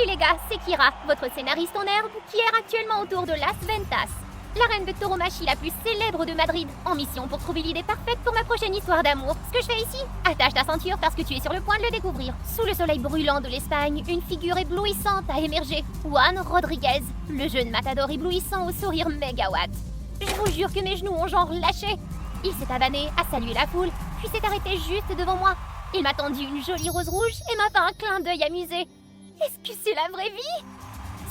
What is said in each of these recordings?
les gars, c'est Kira, votre scénariste en herbe, qui erre actuellement autour de Las Ventas, la reine de tauromachie la plus célèbre de Madrid, en mission pour trouver l'idée parfaite pour ma prochaine histoire d'amour. Ce que je fais ici, attache ta ceinture parce que tu es sur le point de le découvrir. Sous le soleil brûlant de l'Espagne, une figure éblouissante a émergé. Juan Rodriguez, le jeune matador éblouissant au sourire mégawatt. Je vous jure que mes genoux ont genre lâché. Il s'est avané, a salué la foule, puis s'est arrêté juste devant moi. Il m'a tendu une jolie rose rouge et m'a fait un clin d'œil amusé. Est-ce que c'est la vraie vie?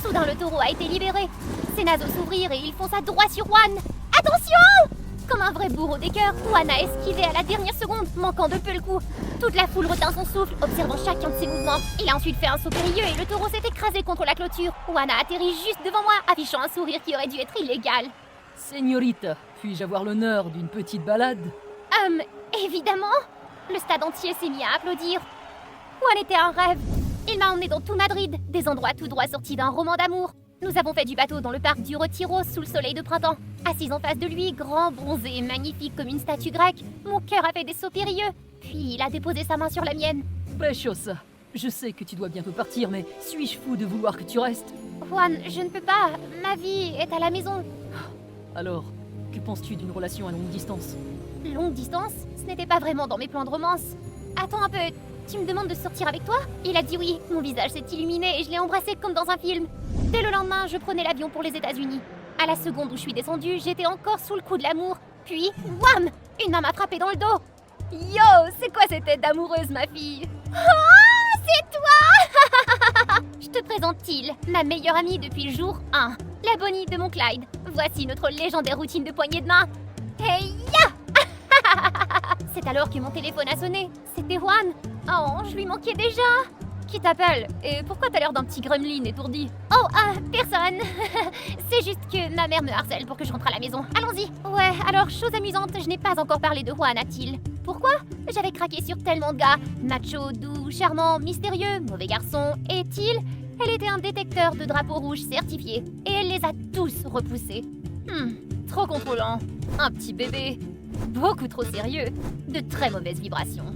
Soudain, le taureau a été libéré. Ses naseaux s'ouvrirent et il fonça droit sur Juan. Attention! Comme un vrai bourreau des cœurs, Juan a esquivé à la dernière seconde, manquant de peu le coup. Toute la foule retint son souffle, observant chacun de ses mouvements. Il a ensuite fait un saut périlleux et le taureau s'est écrasé contre la clôture. Juan a atterri juste devant moi, affichant un sourire qui aurait dû être illégal. Señorita, puis-je avoir l'honneur d'une petite balade? Évidemment. Le stade entier s'est mis à applaudir. Juan était un rêve. Il m'a emmené dans tout Madrid, des endroits tout droit sortis d'un roman d'amour. Nous avons fait du bateau dans le parc du Retiro sous le soleil de printemps. Assise en face de lui, grand, bronzé et magnifique comme une statue grecque, mon cœur a fait des sauts périlleux. Puis il a déposé sa main sur la mienne. Preciosa, je sais que tu dois bientôt partir, mais suis-je fou de vouloir que tu restes? Juan, je ne peux pas. Ma vie est à la maison. Alors, que penses-tu d'une relation à longue distance? Longue distance? Ce n'était pas vraiment dans mes plans de romance. Attends un peu, tu me demandes de sortir avec toi? Il a dit oui, mon visage s'est illuminé et je l'ai embrassé comme dans un film. Dès le lendemain, je prenais l'avion pour les États-Unis. À la seconde où je suis descendue, j'étais encore sous le coup de l'amour. Puis, wham! Une main m'a frappé dans le dos. Yo, c'est quoi cette tête d'amoureuse, ma fille? Oh, c'est toi! Je te présente Till, ma meilleure amie depuis le jour 1. La Bonnie de mon Clyde. Voici notre légendaire routine de poignée de main. Hey ya! C'est alors que mon téléphone a sonné. C'était Juan. Oh, je lui manquais déjà. Qui t'appelle? Et pourquoi t'as l'air d'un petit gremlin étourdi? Oh, personne. C'est juste que ma mère me harcèle pour que je rentre à la maison. Allons-y. Ouais, alors, chose amusante, je n'ai pas encore parlé de Juan à Till. Pourquoi? J'avais craqué sur tellement de gars. Macho, doux, charmant, mystérieux, mauvais garçon. Et Till, elle était un détecteur de drapeaux rouges certifié. Et elle les a tous repoussés. Trop contrôlant. Un petit bébé. Beaucoup trop sérieux. De très mauvaises vibrations.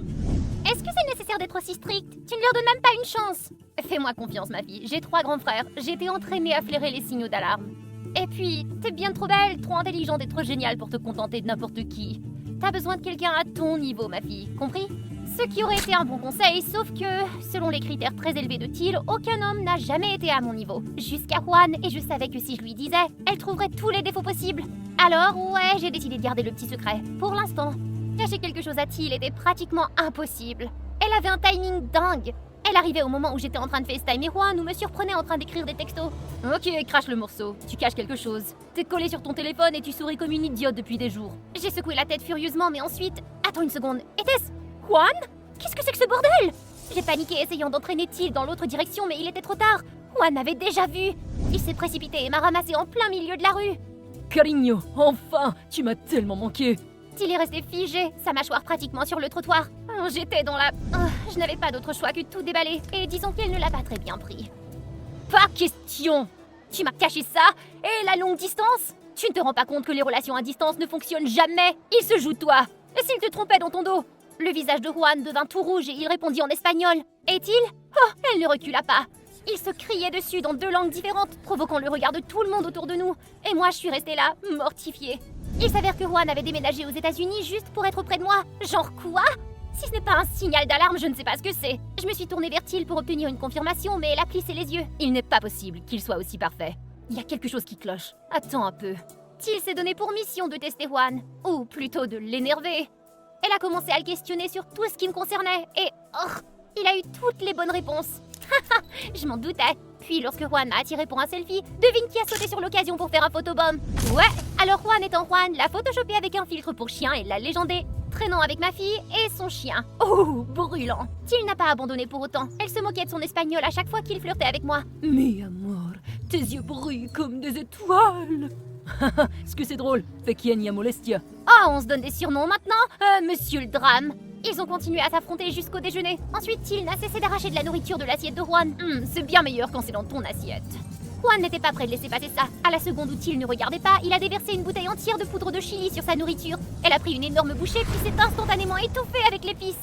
Est-ce que c'est nécessaire d'être aussi strict? Tu ne leur donnes même pas une chance. Fais-moi confiance, ma fille. J'ai 3 grands frères. J'ai été entraînée à flairer les signaux d'alarme. Et puis, t'es bien trop belle, trop intelligente et trop géniale pour te contenter de n'importe qui. T'as besoin de quelqu'un à ton niveau, ma fille. Compris? Ce qui aurait été un bon conseil, sauf que, selon les critères très élevés de Till, aucun homme n'a jamais été à mon niveau. Jusqu'à Juan, et je savais que si je lui disais, elle trouverait tous les défauts possibles. Alors, ouais, j'ai décidé de garder le petit secret. Pour l'instant. Cacher quelque chose à Till était pratiquement impossible. Elle avait un timing dingue. Elle arrivait au moment où j'étais en train de FaceTime Juan ou me surprenait en train d'écrire des textos. Ok, crache le morceau. Tu caches quelque chose. T'es collé sur ton téléphone et tu souris comme une idiote depuis des jours. J'ai secoué la tête furieusement, mais ensuite... Attends une seconde. Était-ce... Juan? Qu'est-ce que c'est que ce bordel? J'ai paniqué essayant d'entraîner Till dans l'autre direction, mais il était trop tard. Juan m'avait déjà vu. Il s'est précipité et m'a ramassé en plein milieu de la rue. Cariño, enfin, tu m'as tellement manqué. Till est resté figé, sa mâchoire pratiquement sur le trottoir. J'étais dans la... je n'avais pas d'autre choix que de tout déballer. Et disons qu'elle ne l'a pas très bien pris. Pas question! Tu m'as caché ça? Et la longue distance? Tu ne te rends pas compte que les relations à distance ne fonctionnent jamais? Il se joue de toi. Et s'il te trompait dans ton dos? Le visage de Juan devint tout rouge et il répondit en espagnol. Et Till? Oh, elle ne recula pas. Il se criait dessus dans 2 langues différentes, provoquant le regard de tout le monde autour de nous. Et moi, je suis restée là, mortifiée. Il s'avère que Juan avait déménagé aux États-Unis juste pour être auprès de moi. Genre quoi? Si ce n'est pas un signal d'alarme, je ne sais pas ce que c'est. Je me suis tournée vers Till pour obtenir une confirmation, mais elle a plissé les yeux. Il n'est pas possible qu'il soit aussi parfait. Il y a quelque chose qui cloche. Attends un peu. Till s'est donné pour mission de tester Juan. Ou plutôt de l'énerver. Elle a commencé à le questionner sur tout ce qui me concernait. Et... il a eu toutes les bonnes réponses. Je m'en doutais. Puis lorsque Juan m'a attiré pour un selfie, devine qui a sauté sur l'occasion pour faire un photobomb. Ouais, alors Juan étant Juan l'a photoshopé avec un filtre pour chien et l'a légendé, traînant avec ma fille et son chien. Oh, brûlant. Till n'a pas abandonné pour autant. Elle se moquait de son espagnol à chaque fois qu'il flirtait avec moi. Mi amor, tes yeux brillent comme des étoiles. Est-ce que c'est drôle? Pequeña molestia. Oh, on se donne des surnoms maintenant? Monsieur le drame. Ils ont continué à s'affronter jusqu'au déjeuner. Ensuite, Till n'a cessé d'arracher de la nourriture de l'assiette de Juan. C'est bien meilleur quand c'est dans ton assiette. Juan n'était pas prêt de laisser passer ça. À la seconde où Till ne regardait pas, il a déversé une bouteille entière de poudre de chili sur sa nourriture. Elle a pris une énorme bouchée puis s'est instantanément étouffée avec l'épice.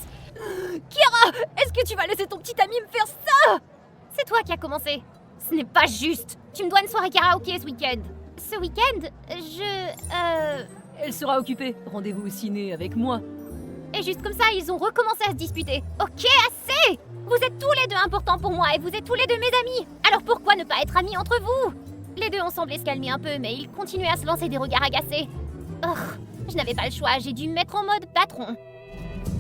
Kira, est-ce que tu vas laisser ton petit ami me faire ça? C'est toi qui as commencé. Ce n'est pas juste. Tu me dois une soirée karaoké ce week-end. Ce week-end, Elle sera occupée. Rendez-vous au ciné avec moi. Et juste comme ça, ils ont recommencé à se disputer. Ok, assez! Vous êtes tous les deux importants pour moi et vous êtes tous les deux mes amis. Alors pourquoi ne pas être amis entre vous? Les deux ont semblé se calmer un peu, mais ils continuaient à se lancer des regards agacés. Je n'avais pas le choix, j'ai dû me mettre en mode patron.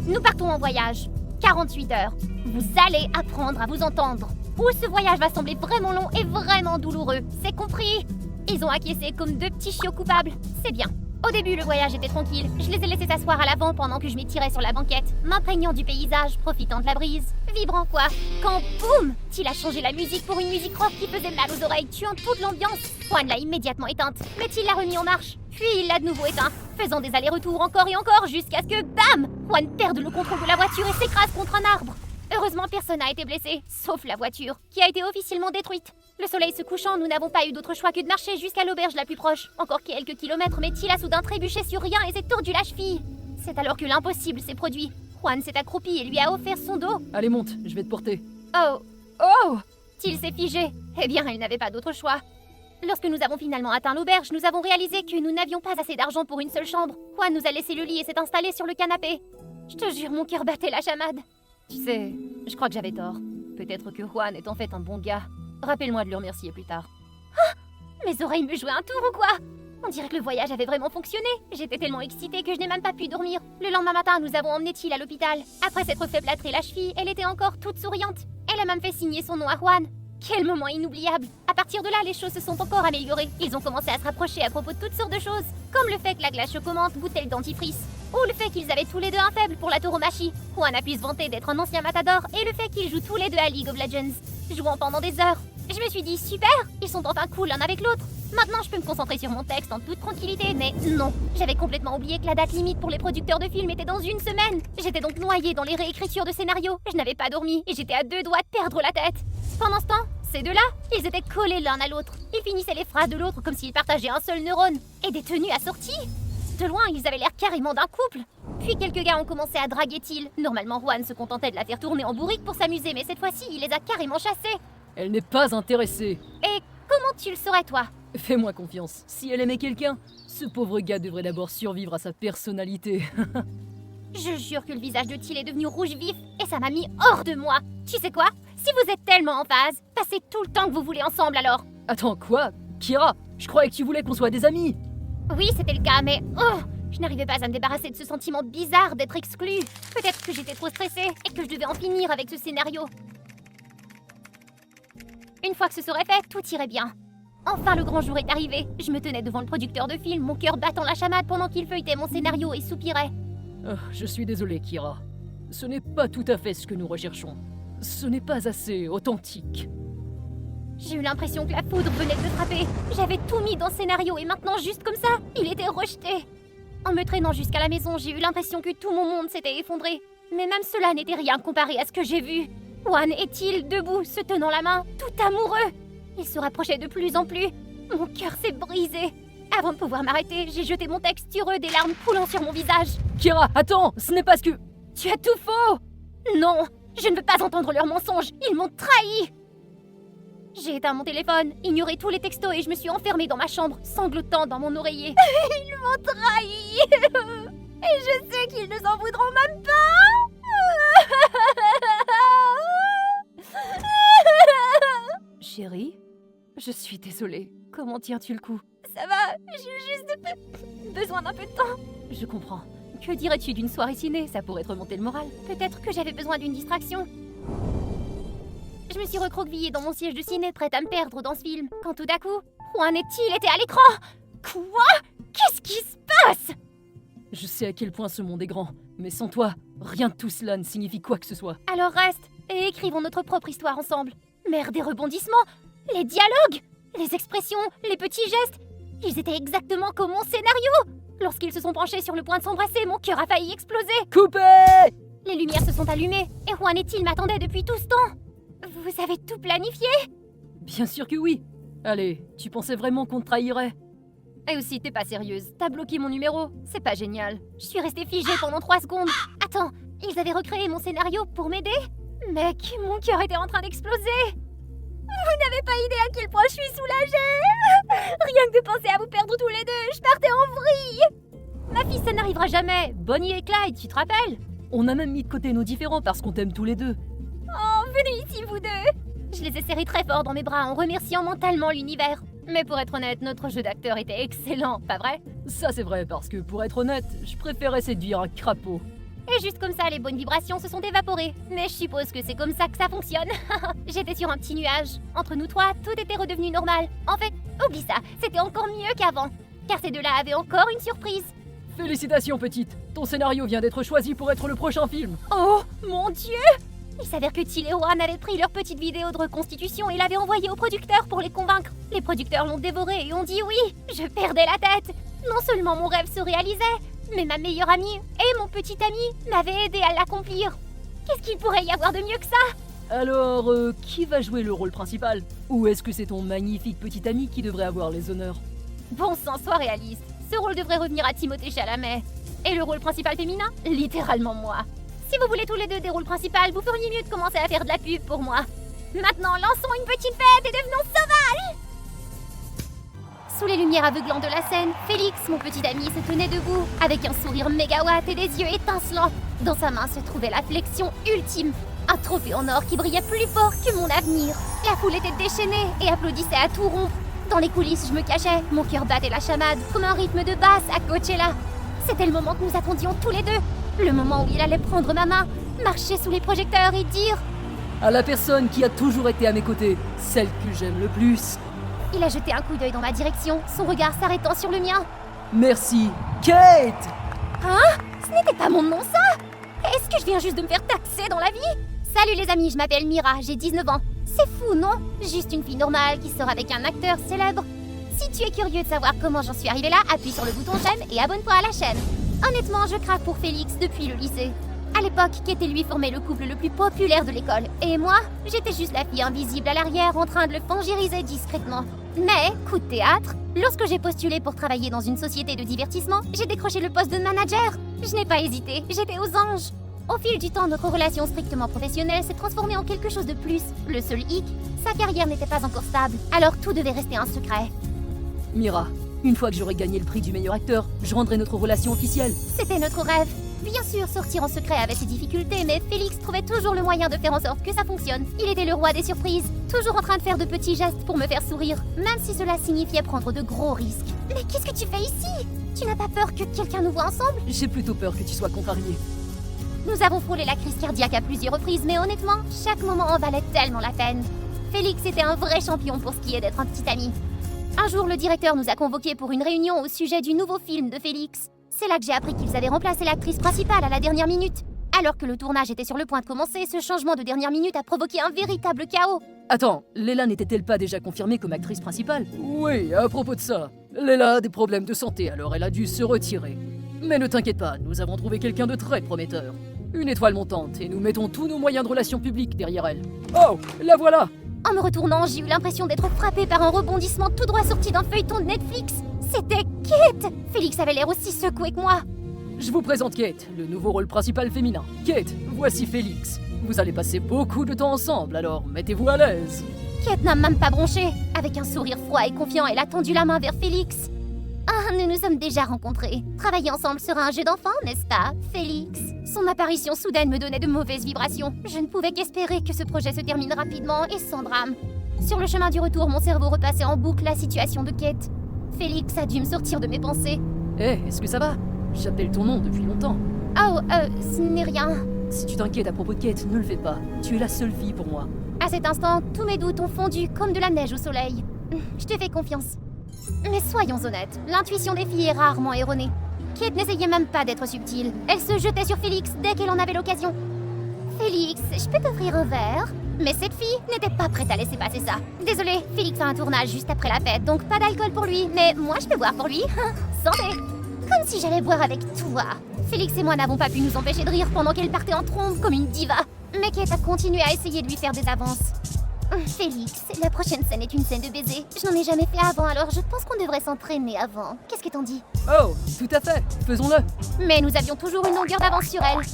Nous partons en voyage. 48 heures. Vous allez apprendre à vous entendre. Ou ce voyage va sembler vraiment long et vraiment douloureux. C'est compris? Ils ont acquiescé comme deux petits chiots coupables. C'est bien. Au début, le voyage était tranquille. Je les ai laissés s'asseoir à l'avant pendant que je m'étirais sur la banquette, m'imprégnant du paysage, profitant de la brise. Vibrant quoi. Quand boum, Till a changé la musique pour une musique rock qui faisait mal aux oreilles, tuant toute l'ambiance. Juan l'a immédiatement éteinte, mais Till l'a remis en marche. Puis il l'a de nouveau éteint, faisant des allers-retours encore et encore jusqu'à ce que BAM, Juan perde le contrôle de la voiture et s'écrase contre un arbre. Heureusement, personne n'a été blessé, sauf la voiture, qui a été officiellement détruite. Le soleil se couchant, nous n'avons pas eu d'autre choix que de marcher jusqu'à l'auberge la plus proche. Encore quelques kilomètres, mais Till a soudain trébuché sur rien et s'est tordu la cheville. C'est alors que l'impossible s'est produit. Juan s'est accroupi et lui a offert son dos. Allez, monte, je vais te porter. Oh! Till s'est figé. Eh bien, elle n'avait pas d'autre choix. Lorsque nous avons finalement atteint l'auberge, nous avons réalisé que nous n'avions pas assez d'argent pour une seule chambre. Juan nous a laissé le lit et s'est installé sur le canapé. Je te jure, mon cœur battait la chamade. Tu sais, je crois que j'avais tort. Peut-être que Juan est en fait un bon gars. Rappelle-moi de le remercier plus tard. Ah! Mes oreilles me jouaient un tour ou quoi? On dirait que le voyage avait vraiment fonctionné. J'étais tellement excitée que je n'ai même pas pu dormir. Le lendemain matin, nous avons emmené Till à l'hôpital. Après s'être fait plâtrer la cheville, elle était encore toute souriante. Elle a même fait signer son nom à Juan. Quel moment inoubliable! À partir de là, les choses se sont encore améliorées. Ils ont commencé à se rapprocher à propos de toutes sortes de choses, comme le fait que la glace chocomante goûtait le dentifrice, ou le fait qu'ils avaient tous les deux un faible pour la tauromachie. Juan a pu se vanter d'être un ancien matador, et le fait qu'ils jouent tous les deux à League of Legends, jouant pendant des heures. Je me suis dit, super, ils sont enfin cool l'un avec l'autre. Maintenant, je peux me concentrer sur mon texte en toute tranquillité, mais non. J'avais complètement oublié que la date limite pour les producteurs de films était dans une semaine. J'étais donc noyée dans les réécritures de scénarios. Je n'avais pas dormi, et j'étais à deux doigts de perdre la tête. Pendant ce temps, ces deux-là, ils étaient collés l'un à l'autre. Ils finissaient les phrases de l'autre comme s'ils partageaient un seul neurone. Et des tenues assorties. De loin, ils avaient l'air carrément d'un couple. Puis quelques gars ont commencé à draguer Till. Normalement, Juan se contentait de la faire tourner en bourrique pour s'amuser, mais cette fois-ci, il les a carrément chassés. Elle n'est pas intéressée. Et comment tu le saurais, toi? Fais-moi confiance. Si elle aimait quelqu'un, ce pauvre gars devrait d'abord survivre à sa personnalité. Je jure que le visage de Till est devenu rouge vif et ça m'a mis hors de moi. Tu sais quoi? Si vous êtes tellement en phase, passez tout le temps que vous voulez ensemble alors. Attends, quoi? Kira, je croyais que tu voulais qu'on soit des amis. Oui, c'était le cas, mais je n'arrivais pas à me débarrasser de ce sentiment bizarre d'être exclue. Peut-être que j'étais trop stressée et que je devais en finir avec ce scénario. Une fois que ce serait fait, tout irait bien. Enfin, le grand jour est arrivé. Je me tenais devant le producteur de film, mon cœur battant la chamade pendant qu'il feuilletait mon scénario et soupirait. Je suis désolé, Kira. Ce n'est pas tout à fait ce que nous recherchons. Ce n'est pas assez authentique. J'ai eu l'impression que la foudre venait de me frapper. J'avais tout mis dans le scénario et maintenant, juste comme ça, il était rejeté. En me traînant jusqu'à la maison, j'ai eu l'impression que tout mon monde s'était effondré. Mais même cela n'était rien comparé à ce que j'ai vu. Juan et Till debout, se tenant la main, tout amoureux. Ils se rapprochaient de plus en plus. Mon cœur s'est brisé. Avant de pouvoir m'arrêter, j'ai jeté mon texte sur eux, des larmes coulant sur mon visage. Kira, attends, ce n'est pas ce que... Tu as tout faux! Non, je ne veux pas entendre leurs mensonges, ils m'ont trahi! J'ai éteint mon téléphone, ignoré tous les textos et je me suis enfermée dans ma chambre, sanglotant dans mon oreiller. Ils m'ont trahi! Et je sais qu'ils ne s'en voudront même pas! Chérie, je suis désolée. Comment tiens-tu le coup? Ça va, j'ai juste besoin d'un peu de temps. Je comprends. Que dirais-tu d'une soirée ciné? Ça pourrait te remonter le moral. Peut-être que j'avais besoin d'une distraction. Je me suis recroquevillée dans mon siège de ciné, prête à me perdre dans ce film, quand tout d'un coup, Juan et Till étaient à l'écran. Quoi? Qu'est-ce qui se passe? Je sais à quel point ce monde est grand, mais sans toi, rien de tout cela ne signifie quoi que ce soit. Alors reste et écrivons notre propre histoire ensemble. Mère des rebondissements, les dialogues, les expressions, les petits gestes, ils étaient exactement comme mon scénario. Lorsqu'ils se sont penchés sur le point de s'embrasser, mon cœur a failli exploser. Coupé! Les lumières se sont allumées et Juan et Till m'attendaient depuis tout ce temps. Vous avez tout planifié? Bien sûr que oui. Allez, tu pensais vraiment qu'on te trahirait? Et aussi, t'es pas sérieuse. T'as bloqué mon numéro. C'est pas génial. Je suis restée figée pendant 3 secondes. Attends, ils avaient recréé mon scénario pour m'aider? Mec, mon cœur était en train d'exploser. idée à quel point je suis soulagée. Rien que de penser à vous perdre tous les deux, je partais en vrille. Ma fille, ça n'arrivera jamais. Bonnie et Clyde, tu te rappelles? On a même mis de côté nos différends parce qu'on t'aime tous les deux. Oh, venez ici, vous deux. Je les ai serrés très fort dans mes bras en remerciant mentalement l'univers. Mais pour être honnête, notre jeu d'acteur était excellent, pas vrai? Ça c'est vrai parce que pour être honnête, je préférais séduire un crapaud. Et juste comme ça, les bonnes vibrations se sont évaporées. Mais je suppose que c'est comme ça que ça fonctionne. J'étais sur un petit nuage. Entre nous trois, tout était redevenu normal. En fait, oublie ça, c'était encore mieux qu'avant. Car ces deux-là avaient encore une surprise. Félicitations petite, ton scénario vient d'être choisi pour être le prochain film. Oh, mon Dieu! Il s'avère que Till et Juan avaient pris leur petite vidéo de reconstitution et l'avaient envoyée aux producteurs pour les convaincre. Les producteurs l'ont dévorée et ont dit oui. Je perdais la tête. Non seulement mon rêve se réalisait, mais ma meilleure amie et mon petit ami m'avaient aidé à l'accomplir. Qu'est-ce qu'il pourrait y avoir de mieux que ça? Alors, qui va jouer le rôle principal? Ou est-ce que c'est ton magnifique petit ami qui devrait avoir les honneurs? Bon sang, sois réaliste. Ce rôle devrait revenir à Timothée Chalamet. Et le rôle principal féminin? Littéralement moi. Si vous voulez tous les deux des rôles principaux, vous feriez mieux de commencer à faire de la pub pour moi. Maintenant, lançons une petite fête et devenons sauvages! Sous les lumières aveuglantes de la scène, Félix, mon petit ami, se tenait debout, avec un sourire mégawatt et des yeux étincelants. Dans sa main se trouvait la flexion ultime, un trophée en or qui brillait plus fort que mon avenir. La foule était déchaînée et applaudissait à tout rompre. Dans les coulisses, je me cachais, mon cœur battait la chamade, comme un rythme de basse à Coachella. C'était le moment que nous attendions tous les deux. Le moment où il allait prendre ma main, marcher sous les projecteurs et dire À la personne qui a toujours été à mes côtés, celle que j'aime le plus. Il a jeté un coup d'œil dans ma direction, son regard s'arrêtant sur le mien. Merci, Kate! Hein? Ce n'était pas mon nom, ça? Est-ce que je viens juste de me faire taxer dans la vie? Salut les amis, je m'appelle Mira, j'ai 19 ans. C'est fou, non? Juste une fille normale qui sort avec un acteur célèbre. Si tu es curieux de savoir comment j'en suis arrivée là, appuie sur le bouton j'aime et abonne-toi à la chaîne. Honnêtement, je craque pour Félix depuis le lycée. À l'époque, Kate et lui formaient le couple le plus populaire de l'école. Et moi, j'étais juste la fille invisible à l'arrière en train de le fangériser discrètement. Mais, coup de théâtre, lorsque j'ai postulé pour travailler dans une société de divertissement, j'ai décroché le poste de manager. Je n'ai pas hésité, j'étais aux anges. Au fil du temps, notre relation strictement professionnelle s'est transformée en quelque chose de plus. Le seul hic, sa carrière n'était pas encore stable, alors tout devait rester un secret. Mira, une fois que j'aurai gagné le prix du meilleur acteur, je rendrai notre relation officielle. C'était notre rêve. Bien sûr, sortir en secret avait ses difficultés, mais Félix trouvait toujours le moyen de faire en sorte que ça fonctionne. Il était le roi des surprises, toujours en train de faire de petits gestes pour me faire sourire, même si cela signifiait prendre de gros risques. Mais qu'est-ce que tu fais ici? Tu n'as pas peur que quelqu'un nous voie ensemble? J'ai plutôt peur que tu sois contrarié. Nous avons frôlé la crise cardiaque à plusieurs reprises, mais honnêtement, chaque moment en valait tellement la peine. Félix était un vrai champion pour ce qui est d'être un petit ami. Un jour, le directeur nous a convoqués pour une réunion au sujet du nouveau film de Félix. C'est là que j'ai appris qu'ils avaient remplacé l'actrice principale à la dernière minute. Alors que le tournage était sur le point de commencer, ce changement de dernière minute a provoqué un véritable chaos. Attends, Léla n'était-elle pas déjà confirmée comme actrice principale? Oui, à propos de ça. Léla a des problèmes de santé, alors elle a dû se retirer. Mais ne t'inquiète pas, nous avons trouvé quelqu'un de très prometteur. Une étoile montante, et nous mettons tous nos moyens de relations publiques derrière elle. Oh, la voilà! En me retournant, j'ai eu l'impression d'être frappée par un rebondissement tout droit sorti d'un feuilleton de Netflix. C'était Kate! Félix avait l'air aussi secoué que moi. Je vous présente Kate, le nouveau rôle principal féminin. Kate, voici Félix. Vous allez passer beaucoup de temps ensemble, alors mettez-vous à l'aise. Kate n'a même pas bronché. Avec un sourire froid et confiant, elle a tendu la main vers Félix. Ah, nous nous sommes déjà rencontrés. Travailler ensemble sera un jeu d'enfant, n'est-ce pas, Félix? Son apparition soudaine me donnait de mauvaises vibrations. Je ne pouvais qu'espérer que ce projet se termine rapidement et sans drame. Sur le chemin du retour, mon cerveau repassait en boucle la situation de Kate. Félix a dû me sortir de mes pensées. Hé, est-ce que ça va? J'appelle ton nom depuis longtemps. Oh, ce n'est rien. Si tu t'inquiètes à propos de Kate, ne le fais pas. Tu es la seule fille pour moi. À cet instant, tous mes doutes ont fondu comme de la neige au soleil. Je te fais confiance. Mais soyons honnêtes, l'intuition des filles est rarement erronée. Kate n'essayait même pas d'être subtile. Elle se jetait sur Félix dès qu'elle en avait l'occasion. Félix, je peux t'offrir un verre? Mais cette fille n'était pas prête à laisser passer ça. Désolée, Félix a un tournage juste après la fête, donc pas d'alcool pour lui. Mais moi, je peux boire pour lui. Santé! Comme si j'allais boire avec toi. Félix et moi n'avons pas pu nous empêcher de rire pendant qu'elle partait en trombe comme une diva. Mais Kate a continué à essayer de lui faire des avances. Félix, la prochaine scène est une scène de baiser. Je n'en ai jamais fait avant, alors je pense qu'on devrait s'entraîner avant. Qu'est-ce que t'en dis? Oh, tout à fait, faisons-le. Mais nous avions toujours une longueur d'avance sur elle.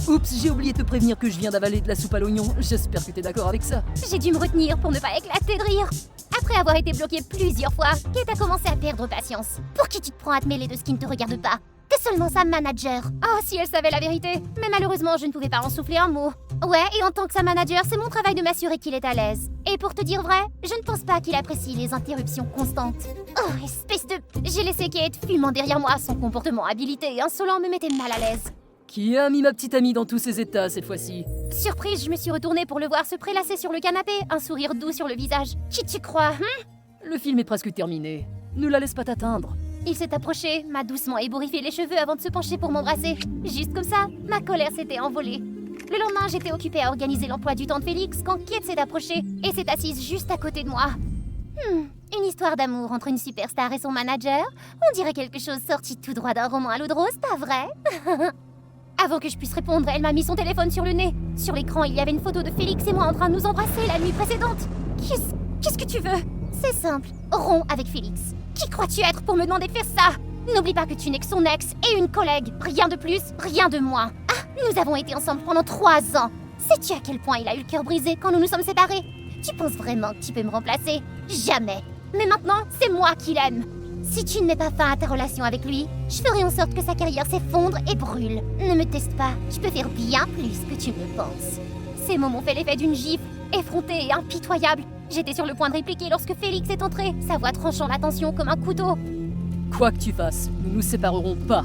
Oups, j'ai oublié de te prévenir que je viens d'avaler de la soupe à l'oignon. J'espère que t'es d'accord avec ça. J'ai dû me retenir pour ne pas éclater de rire. Après avoir été bloquée plusieurs fois, Kate a commencé à perdre patience. Pour qui tu te prends à te mêler de ce qui ne te regarde pas? T'es seulement sa manager. Oh, si elle savait la vérité. Mais malheureusement, je ne pouvais pas en souffler un mot. Ouais, et en tant que sa manager, c'est mon travail de m'assurer qu'il est à l'aise. Et pour te dire vrai, je ne pense pas qu'il apprécie les interruptions constantes. Oh, espèce de... J'ai laissé Kate fumant derrière moi. Son comportement habilité et insolent me mettait mal à l'aise. Qui a mis ma petite amie dans tous ses états cette fois-ci? Surprise, je me suis retournée pour le voir se prélasser sur le canapé, un sourire doux sur le visage. Qui tu crois, Le film est presque terminé. Ne la laisse pas t'atteindre. Il s'est approché, m'a doucement ébouriffé les cheveux avant de se pencher pour m'embrasser. Juste comme ça, ma colère s'était envolée. Le lendemain, j'étais occupée à organiser l'emploi du temps de Félix quand Kate s'est approchée et s'est assise juste à côté de moi. Une histoire d'amour entre une superstar et son manager. On dirait quelque chose sorti tout droit d'un roman à l'eau de rose, pas vrai? Avant que je puisse répondre, elle m'a mis son téléphone sur le nez. Sur l'écran, il y avait une photo de Félix et moi en train de nous embrasser la nuit précédente. Qu'est-ce que tu veux? C'est simple, romps avec Félix. Qui crois-tu être pour me demander de faire ça? N'oublie pas que tu n'es que son ex et une collègue. Rien de plus, rien de moins. Ah, nous avons été ensemble pendant 3 ans. Sais-tu à quel point il a eu le cœur brisé quand nous nous sommes séparés? Tu penses vraiment que tu peux me remplacer? Jamais. Mais maintenant, c'est moi qui l'aime. Si tu ne mets pas fin à ta relation avec lui, je ferai en sorte que sa carrière s'effondre et brûle. Ne me teste pas, tu peux faire bien plus que tu ne le penses. Ces mots m'ont fait l'effet d'une gifle, effrontée et impitoyable. J'étais sur le point de répliquer lorsque Félix est entré, sa voix tranchant la tension comme un couteau. Quoi que tu fasses, nous nous séparerons pas.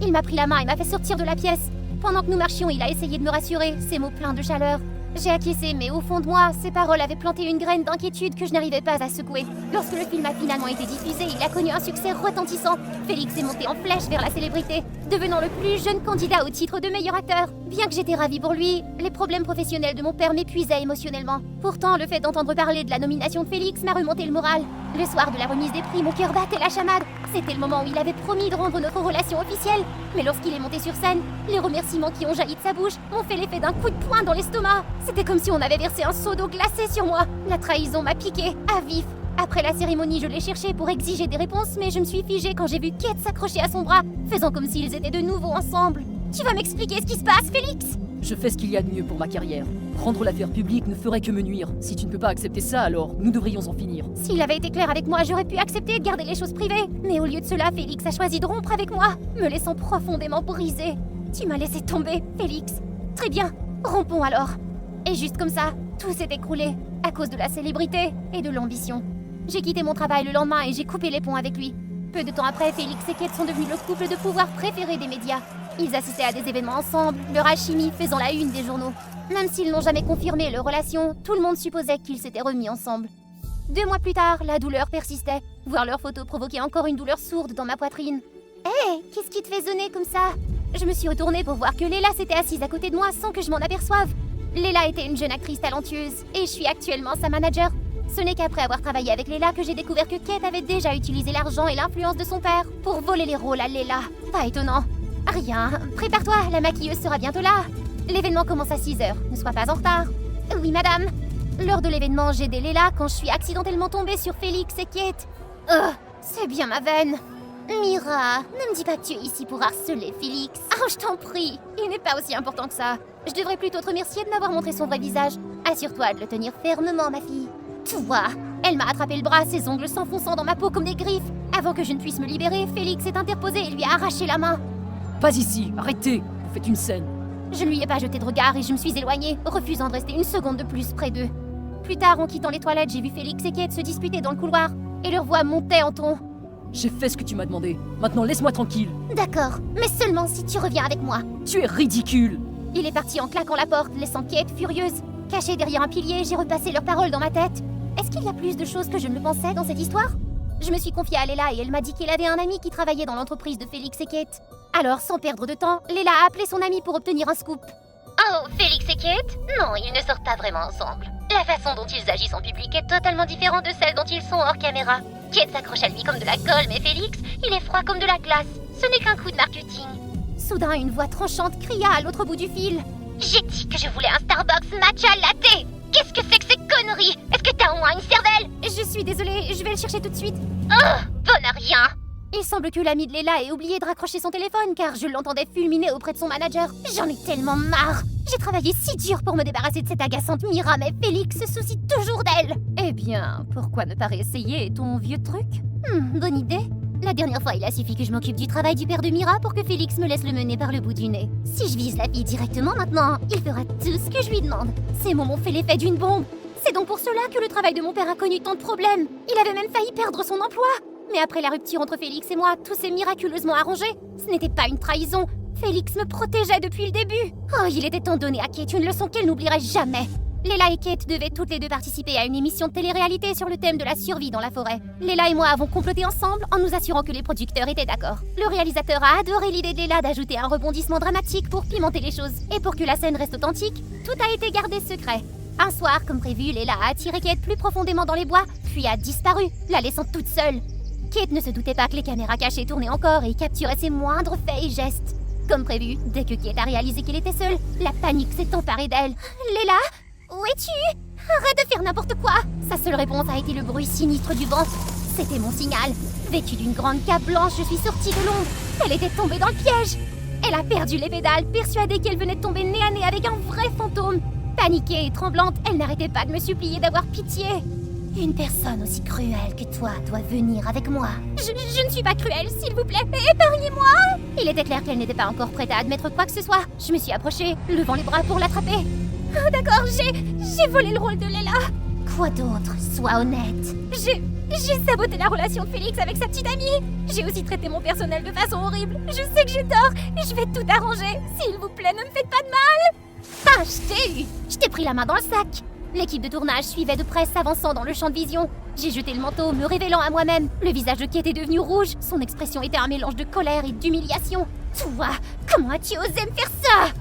Il m'a pris la main et m'a fait sortir de la pièce. Pendant que nous marchions, il a essayé de me rassurer, ses mots pleins de chaleur. J'ai acquiescé, mais au fond de moi, ses paroles avaient planté une graine d'inquiétude que je n'arrivais pas à secouer. Lorsque le film a finalement été diffusé, il a connu un succès retentissant. Félix est monté en flèche vers la célébrité, devenant le plus jeune candidat au titre de meilleur acteur. Bien que j'étais ravie pour lui, les problèmes professionnels de mon père m'épuisaient émotionnellement. Pourtant, le fait d'entendre parler de la nomination de Félix m'a remonté le moral. Le soir de la remise des prix, mon cœur battait la chamade. C'était le moment où il avait promis de rendre notre relation officielle. Mais lorsqu'il est monté sur scène, les remerciements qui ont jailli de sa bouche m'ont fait l'effet d'un coup de poing dans l'estomac. C'était comme si on avait versé un seau d'eau glacée sur moi. La trahison m'a piqué, à vif. Après la cérémonie, je l'ai cherché pour exiger des réponses, mais je me suis figée quand j'ai vu Kate s'accrocher à son bras, faisant comme s'ils étaient de nouveau ensemble. Tu vas m'expliquer ce qui se passe, Félix? Je fais ce qu'il y a de mieux pour ma carrière. Rendre l'affaire publique ne ferait que me nuire. Si tu ne peux pas accepter ça, alors nous devrions en finir. S'il avait été clair avec moi, j'aurais pu accepter de garder les choses privées. Mais au lieu de cela, Félix a choisi de rompre avec moi, me laissant profondément brisée. Tu m'as laissé tomber, Félix. Très bien, rompons alors. Et juste comme ça, tout s'est écroulé, à cause de la célébrité et de l'ambition. J'ai quitté mon travail le lendemain et j'ai coupé les ponts avec lui. Peu de temps après, Félix et Kate sont devenus le couple de pouvoir préféré des médias. Ils assistaient à des événements ensemble, leur alchimie faisant la une des journaux. Même s'ils n'ont jamais confirmé leur relation, tout le monde supposait qu'ils s'étaient remis ensemble. 2 mois plus tard, la douleur persistait. Voir leurs photos provoquait encore une douleur sourde dans ma poitrine. Hé, qu'est-ce qui te fait zonner comme ça? Je me suis retournée pour voir que Léla s'était assise à côté de moi sans que je m'en aperçoive. Léla était une jeune actrice talentueuse et je suis actuellement sa manager. Ce n'est qu'après avoir travaillé avec Léla que j'ai découvert que Kate avait déjà utilisé l'argent et l'influence de son père pour voler les rôles à Léla. Pas étonnant. Rien. Prépare-toi, la maquilleuse sera bientôt là. L'événement commence à 6h. Ne sois pas en retard. Oui, madame. Lors de l'événement, j'ai aidé Léla quand je suis accidentellement tombée sur Félix et Kate. C'est bien ma veine. Mira, ne me dis pas que tu es ici pour harceler Félix. Oh, je t'en prie. Il n'est pas aussi important que ça. Je devrais plutôt te remercier de m'avoir montré son vrai visage. Assure-toi de le tenir fermement, ma fille. Toi. Elle m'a attrapé le bras, ses ongles s'enfonçant dans ma peau comme des griffes. Avant que je ne puisse me libérer, Félix s'est interposé et lui a arraché la main. Pas ici, arrêtez, vous faites une scène. Je ne lui ai pas jeté de regard et je me suis éloignée, refusant de rester une seconde de plus près d'eux. Plus tard, en quittant les toilettes, j'ai vu Félix et Kate se disputer dans le couloir, et leur voix montait en ton. J'ai fait ce que tu m'as demandé, maintenant laisse-moi tranquille. D'accord, mais seulement si tu reviens avec moi. Tu es ridicule. Il est parti en claquant la porte, laissant Kate furieuse. Cachée derrière un pilier, j'ai repassé leurs paroles dans ma tête. Est-ce qu'il y a plus de choses que je ne le pensais dans cette histoire? Je me suis confiée à Léla et elle m'a dit qu'elle avait un ami qui travaillait dans l'entreprise de Félix et Kate. Alors, sans perdre de temps, Léla a appelé son ami pour obtenir un scoop. Oh, Félix et Kate? Non, ils ne sortent pas vraiment ensemble. La façon dont ils agissent en public est totalement différente de celle dont ils sont hors caméra. Kate s'accroche à lui comme de la colle, mais Félix, il est froid comme de la glace. Ce n'est qu'un coup de marketing. Soudain, une voix tranchante cria à l'autre bout du fil. J'ai dit que je voulais un Starbucks matcha latte. Qu'est-ce que c'est que ces conneries? Est-ce que t'as au moins une cervelle? Je suis désolée, je vais le chercher tout de suite. Oh, bonne à rien. Il semble que l'ami de Léla ait oublié de raccrocher son téléphone car je l'entendais fulminer auprès de son manager. J'en ai tellement marre. J'ai travaillé si dur pour me débarrasser de cette agaçante Mira, mais Félix se soucie toujours d'elle. Eh bien, pourquoi ne pas réessayer ton vieux truc? Bonne idée. La dernière fois, il a suffi que je m'occupe du travail du père de Mira pour que Félix me laisse le mener par le bout du nez. Si je vise la fille directement maintenant, il fera tout ce que je lui demande. Ces mots m'ont fait l'effet d'une bombe. C'est donc pour cela que le travail de mon père a connu tant de problèmes. Il avait même failli perdre son emploi. Mais après la rupture entre Félix et moi, tout s'est miraculeusement arrangé. Ce n'était pas une trahison. Félix me protégeait depuis le début. Oh, il était temps de donner à Kate une leçon qu'elle n'oublierait jamais. Léla et Kate devaient toutes les deux participer à une émission de télé-réalité sur le thème de la survie dans la forêt. Léla et moi avons comploté ensemble en nous assurant que les producteurs étaient d'accord. Le réalisateur a adoré l'idée de Léla d'ajouter un rebondissement dramatique pour pimenter les choses. Et pour que la scène reste authentique, tout a été gardé secret. Un soir, comme prévu, Léla a attiré Kate plus profondément dans les bois, puis a disparu, la laissant toute seule. Kate ne se doutait pas que les caméras cachées tournaient encore et capturaient ses moindres faits et gestes. Comme prévu, dès que Kate a réalisé qu'elle était seule, la panique s'est emparée d'elle. Léla ? Où es-tu? Arrête de faire n'importe quoi! Sa seule réponse a été le bruit sinistre du vent. C'était mon signal. Vêtue d'une grande cape blanche, je suis sortie de l'ombre. Elle était tombée dans le piège. Elle a perdu les pédales, persuadée qu'elle venait de tomber nez à nez avec un vrai fantôme. Paniquée et tremblante, elle n'arrêtait pas de me supplier d'avoir pitié. Une personne aussi cruelle que toi doit venir avec moi. Je ne suis pas cruelle, s'il vous plaît. Épargnez-moi! Il était clair qu'elle n'était pas encore prête à admettre quoi que ce soit. Je me suis approchée, levant les bras pour l'attraper. Oh, d'accord, j'ai volé le rôle de Léla. Quoi d'autre? Sois honnête. J'ai saboté la relation de Félix avec sa petite amie. J'ai aussi traité mon personnel de façon horrible. Je sais que j'ai tort et je vais tout arranger. S'il vous plaît, ne me faites pas de mal. Ah, je t'ai eu. Je t'ai pris la main dans le sac. L'équipe de tournage suivait de près s'avançant dans le champ de vision. J'ai jeté le manteau, me révélant à moi-même. Le visage de Kate est devenu rouge. Son expression était un mélange de colère et d'humiliation. Toi, comment as-tu osé me faire ça?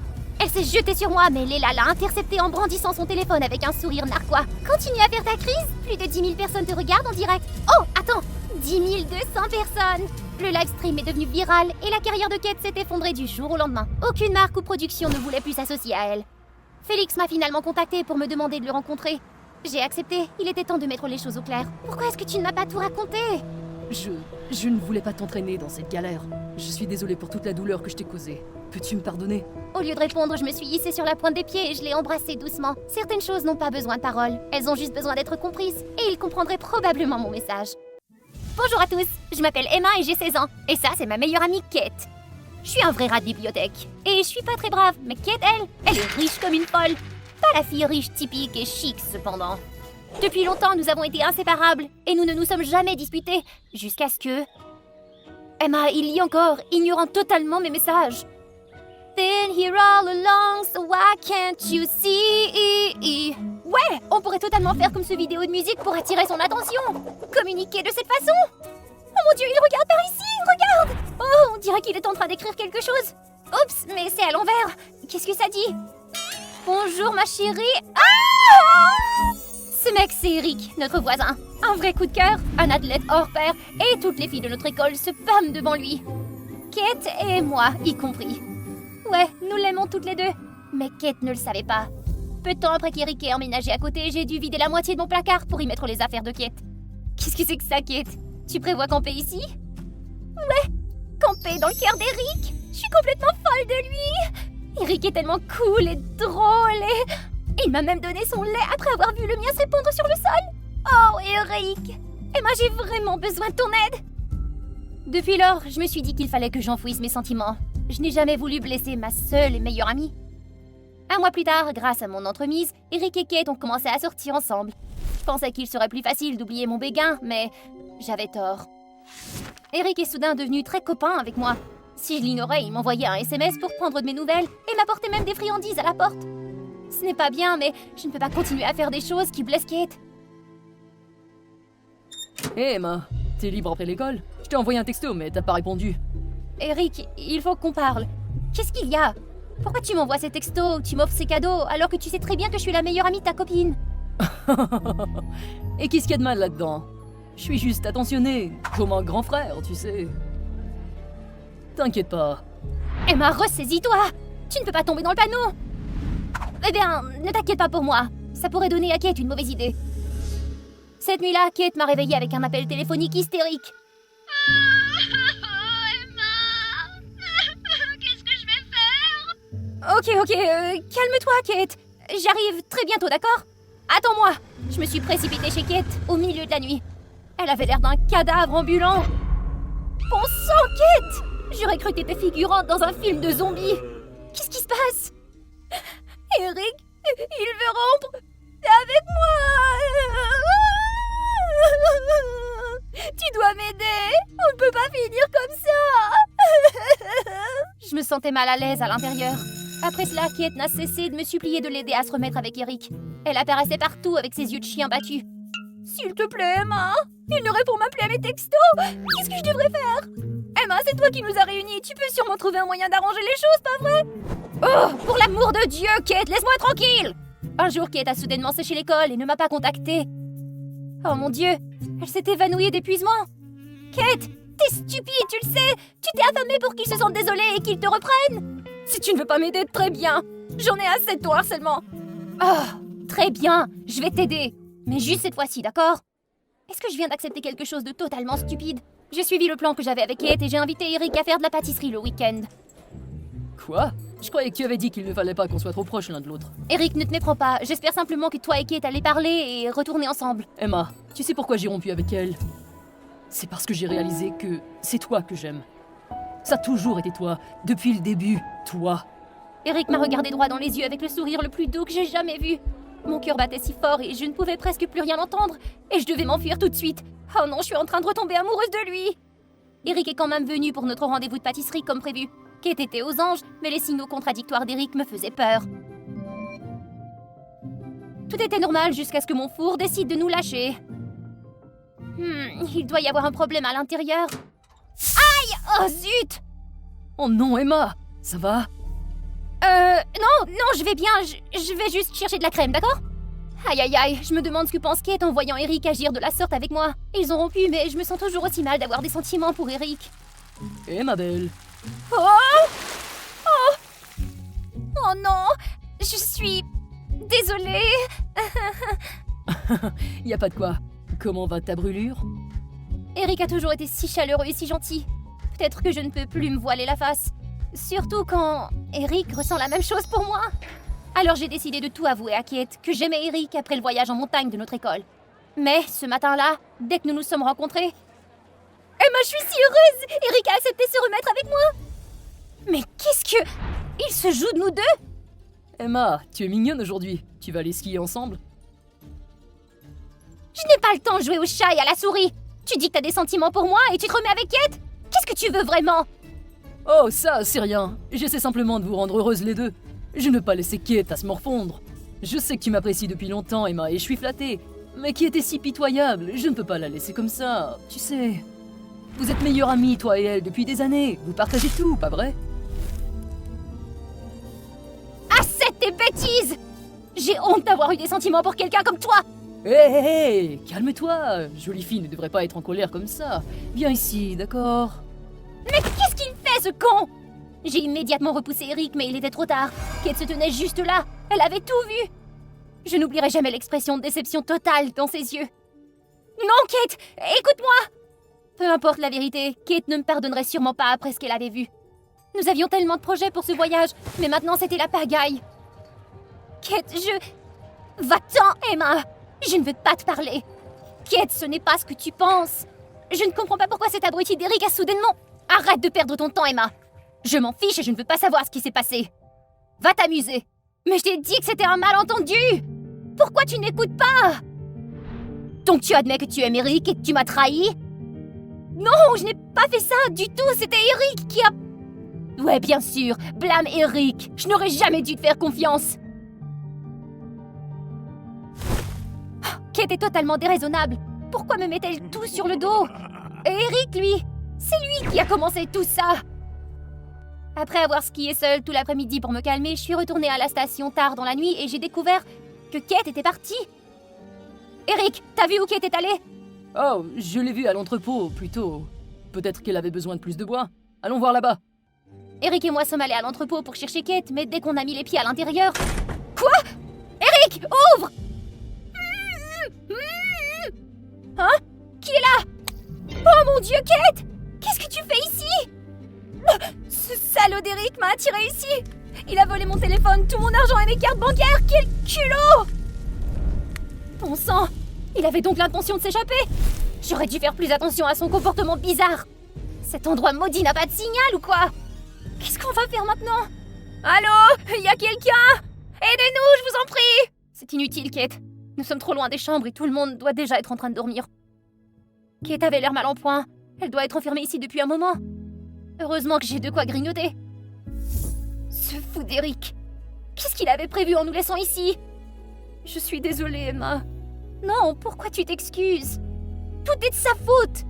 Elle s'est jetée sur moi, mais Léla l'a interceptée en brandissant son téléphone avec un sourire narquois. Continue à faire ta crise. Plus de 10 000 personnes te regardent en direct. Oh, attends, 10 200 personnes. Le live stream est devenu viral et la carrière de Kate s'est effondrée du jour au lendemain. Aucune marque ou production ne voulait plus s'associer à elle. Félix m'a finalement contacté pour me demander de le rencontrer. J'ai accepté, il était temps de mettre les choses au clair. Pourquoi est-ce que tu ne m'as pas tout raconté? Je ne voulais pas t'entraîner dans cette galère. Je suis désolée pour toute la douleur que je t'ai causée. Peux-tu me pardonner? Au lieu de répondre, je me suis hissée sur la pointe des pieds et je l'ai embrassé doucement. Certaines choses n'ont pas besoin de paroles, elles ont juste besoin d'être comprises. Et il comprendrait probablement mon message. Bonjour à tous, je m'appelle Emma et j'ai 16 ans. Et ça, c'est ma meilleure amie Kate. Je suis un vrai rat de bibliothèque. Et je suis pas très brave, mais Kate, elle est riche comme une folle. Pas la fille riche typique et chic, cependant. Depuis longtemps, nous avons été inséparables, et nous ne nous sommes jamais disputés, jusqu'à ce que... Emma, il lit encore, ignorant totalement mes messages. Been here all along, so why can't you see? Ouais, on pourrait totalement faire comme ce vidéo de musique pour attirer son attention. Communiquer de cette façon. Oh mon Dieu, il regarde par ici, regarde. Oh, on dirait qu'il est en train d'écrire quelque chose. Oups, mais c'est à l'envers. Qu'est-ce que ça dit? Bonjour ma chérie. Ah! Ce mec, c'est Eric, notre voisin. Un vrai coup de cœur, un athlète hors pair, et toutes les filles de notre école se pâment devant lui. Kate et moi, y compris. Ouais, nous l'aimons toutes les deux. Mais Kate ne le savait pas. Peu de temps après qu'Eric ait emménagé à côté, j'ai dû vider la moitié de mon placard pour y mettre les affaires de Kate. Qu'est-ce que c'est que ça, Kate? Tu prévois camper ici? Ouais, camper dans le cœur d'Eric. Je suis complètement folle de lui. Eric est tellement cool et drôle et... Il m'a même donné son lait après avoir vu le mien se répandre sur le sol. Oh, Eric! Emma, j'ai vraiment besoin de ton aide. Depuis lors, je me suis dit qu'il fallait que j'enfouisse mes sentiments. Je n'ai jamais voulu blesser ma seule et meilleure amie. Un mois plus tard, grâce à mon entremise, Eric et Kate ont commencé à sortir ensemble. Je pensais qu'il serait plus facile d'oublier mon béguin, mais j'avais tort. Eric est soudain devenu très copain avec moi. Si je l'ignorais, il m'envoyait un SMS pour prendre de mes nouvelles et m'apportait même des friandises à la porte. Ce n'est pas bien, mais je ne peux pas continuer à faire des choses qui blessent Kate. Hé Emma, t'es libre après l'école? Je t'ai envoyé un texto, mais t'as pas répondu. Eric, il faut qu'on parle. Qu'est-ce qu'il y a? Pourquoi tu m'envoies ces textos, tu m'offres ces cadeaux, alors que tu sais très bien que je suis la meilleure amie de ta copine? Et qu'est-ce qu'il y a de mal là-dedans? Je suis juste attentionné, comme un grand frère, tu sais. T'inquiète pas. Emma, ressaisis-toi! Tu ne peux pas tomber dans le panneau! Eh bien, ne t'inquiète pas pour moi. Ça pourrait donner à Kate une mauvaise idée. Cette nuit-là, Kate m'a réveillée avec un appel téléphonique hystérique. Ok, calme-toi, Kate. J'arrive très bientôt, d'accord? Attends-moi. Je me suis précipitée chez Kate au milieu de la nuit. Elle avait l'air d'un cadavre ambulant. Bon sang, Kate! J'aurais cru que t'étais figurante dans un film de zombies. Qu'est-ce qui se passe? Eric, il veut rompre avec moi. Tu dois m'aider. On ne peut pas finir comme ça. Je me sentais mal à l'aise à l'intérieur. Après cela, Kate n'a cessé de me supplier de l'aider à se remettre avec Eric. Elle apparaissait partout avec ses yeux de chien battus. S'il te plaît, Emma. Il ne répond même plus à mes textos. Qu'est-ce que je devrais faire? Emma, c'est toi qui nous as réunis. Tu peux sûrement trouver un moyen d'arranger les choses, pas vrai? Oh, pour l'amour de Dieu, Kate, laisse-moi tranquille! Un jour, Kate a soudainement séché l'école et ne m'a pas contactée. Oh mon Dieu, elle s'est évanouie d'épuisement. Kate, t'es stupide, tu le sais. Tu t'es affamée pour qu'ils se sentent désolés et qu'ils te reprennent. Si tu ne veux pas m'aider, très bien. J'en ai assez de ton harcèlement. Oh, très bien, je vais t'aider. Mais juste cette fois-ci, d'accord? Est-ce que je viens d'accepter quelque chose de totalement stupide? J'ai suivi le plan que j'avais avec Kate et j'ai invité Eric à faire de la pâtisserie le week-end. Quoi? Je croyais que tu avais dit qu'il ne fallait pas qu'on soit trop proches l'un de l'autre. Eric, ne te méprends pas. J'espère simplement que toi et Kate allez parler et retourner ensemble. Emma, tu sais pourquoi j'ai rompu avec elle? C'est parce que j'ai réalisé que c'est toi que j'aime. Ça a toujours été toi, depuis le début, toi. Eric m'a regardé droit dans les yeux avec le sourire le plus doux que j'ai jamais vu. Mon cœur battait si fort et je ne pouvais presque plus rien entendre. Et je devais m'enfuir tout de suite. Oh non, je suis en train de retomber amoureuse de lui. Eric est quand même venu pour notre rendez-vous de pâtisserie comme prévu. Kate était aux anges, mais les signaux contradictoires d'Eric me faisaient peur. Tout était normal jusqu'à ce que mon four décide de nous lâcher. Il doit y avoir un problème à l'intérieur. Aïe! Oh zut! Oh non, Emma, ça va? Non, je vais bien, je vais juste chercher de la crème, d'accord? Aïe, je me demande ce que pense Kate en voyant Eric agir de la sorte avec moi. Ils ont rompu, mais je me sens toujours aussi mal d'avoir des sentiments pour Eric. Eh ma belle. Oh non, je suis... désolée. Y a pas de quoi. Comment va ta brûlure? Eric a toujours été si chaleureux et si gentil. Peut-être que je ne peux plus me voiler la face. Surtout quand Eric ressent la même chose pour moi. Alors j'ai décidé de tout avouer à Kate, que j'aimais Eric après le voyage en montagne de notre école. Mais ce matin-là, dès que nous nous sommes rencontrés... Emma, je suis si heureuse! Eric a accepté de se remettre avec moi. Mais qu'est-ce que... Il se joue de nous deux? Emma, tu es mignonne aujourd'hui. Tu vas aller skier ensemble? Je n'ai pas le temps de jouer au chat et à la souris. Tu dis que t'as des sentiments pour moi et tu te remets avec Kate? Qu'est-ce que tu veux vraiment? Oh, ça, c'est rien. J'essaie simplement de vous rendre heureuses les deux. Je ne veux pas laisser Kate à se morfondre. Je sais que tu m'apprécies depuis longtemps, Emma, et je suis flattée. Mais Kate est si pitoyable, je ne peux pas la laisser comme ça. Tu sais, vous êtes meilleures amies, toi et elle, depuis des années. Vous partagez tout, pas vrai? Assez de tes bêtises! J'ai honte d'avoir eu des sentiments pour quelqu'un comme toi! Hé, calme-toi. Jolie fille ne devrait pas être en colère comme ça. Viens ici, d'accord? Mais qu'est-ce qu'il fait, ce con? J'ai immédiatement repoussé Eric, mais il était trop tard. Kate se tenait juste là. Elle avait tout vu. Je n'oublierai jamais l'expression de déception totale dans ses yeux. Non, Kate, écoute-moi! Peu importe la vérité, Kate ne me pardonnerait sûrement pas après ce qu'elle avait vu. Nous avions tellement de projets pour ce voyage, mais maintenant c'était la pagaille. Kate, Va-t'en, Emma! Je ne veux pas te parler. Kate, ce n'est pas ce que tu penses. Je ne comprends pas pourquoi cet abruti d'Eric a soudainement... Arrête de perdre ton temps, Emma. Je m'en fiche et je ne veux pas savoir ce qui s'est passé. Va t'amuser. Mais je t'ai dit que c'était un malentendu. Pourquoi tu n'écoutes pas? Donc tu admets que tu aimes Eric et que tu m'as trahi? Non, je n'ai pas fait ça du tout. C'était Eric qui a... Ouais, bien sûr. Blâme Eric. Je n'aurais jamais dû te faire confiance. Kate est totalement déraisonnable. Pourquoi me met-elle tout sur le dos? Et Eric, lui, c'est lui qui a commencé tout ça. Après avoir skié seule tout l'après-midi pour me calmer, je suis retournée à la station tard dans la nuit et j'ai découvert que Kate était partie. Eric, t'as vu où Kate est allée? Oh, je l'ai vue à l'entrepôt, plutôt. Peut-être qu'elle avait besoin de plus de bois. Allons voir là-bas. Eric et moi sommes allés à l'entrepôt pour chercher Kate, mais dès qu'on a mis les pieds à l'intérieur... Quoi? Eric, ouvre! Hein? Qui est là? Oh mon Dieu, Kate! Qu'est-ce que tu fais ici? Ce salaud d'Eric m'a attiré ici. Il a volé mon téléphone, tout mon argent et mes cartes bancaires. Quel culot! Bon sang, il avait donc l'intention de s'échapper. J'aurais dû faire plus attention à son comportement bizarre. Cet endroit maudit n'a pas de signal ou quoi? Qu'est-ce qu'on va faire maintenant? Allô? Y a quelqu'un? Aidez-nous, je vous en prie! C'est inutile, Kate. Nous sommes trop loin des chambres et tout le monde doit déjà être en train de dormir. Kate avait l'air mal en point. Elle doit être enfermée ici depuis un moment. Heureusement que j'ai de quoi grignoter. Ce fou d'Eric. Qu'est-ce qu'il avait prévu en nous laissant ici? Je suis désolée, Emma. Non, pourquoi tu t'excuses? Tout est de sa faute.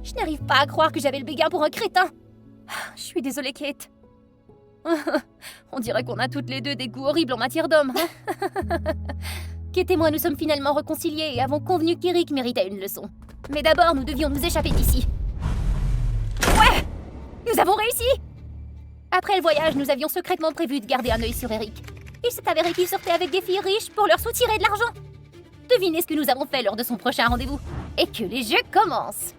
Je n'arrive pas à croire que j'avais le béguin pour un crétin. Je suis désolée, Kate. On dirait qu'on a toutes les deux des goûts horribles en matière d'hommes. Kate et moi nous sommes finalement réconciliés et avons convenu qu'Eric méritait une leçon. Mais d'abord, nous devions nous échapper d'ici. Ouais! Nous avons réussi! Après le voyage, nous avions secrètement prévu de garder un œil sur Eric. Il s'est avéré qu'il sortait avec des filles riches pour leur soutirer de l'argent. Devinez ce que nous avons fait lors de son prochain rendez-vous. Et que les jeux commencent.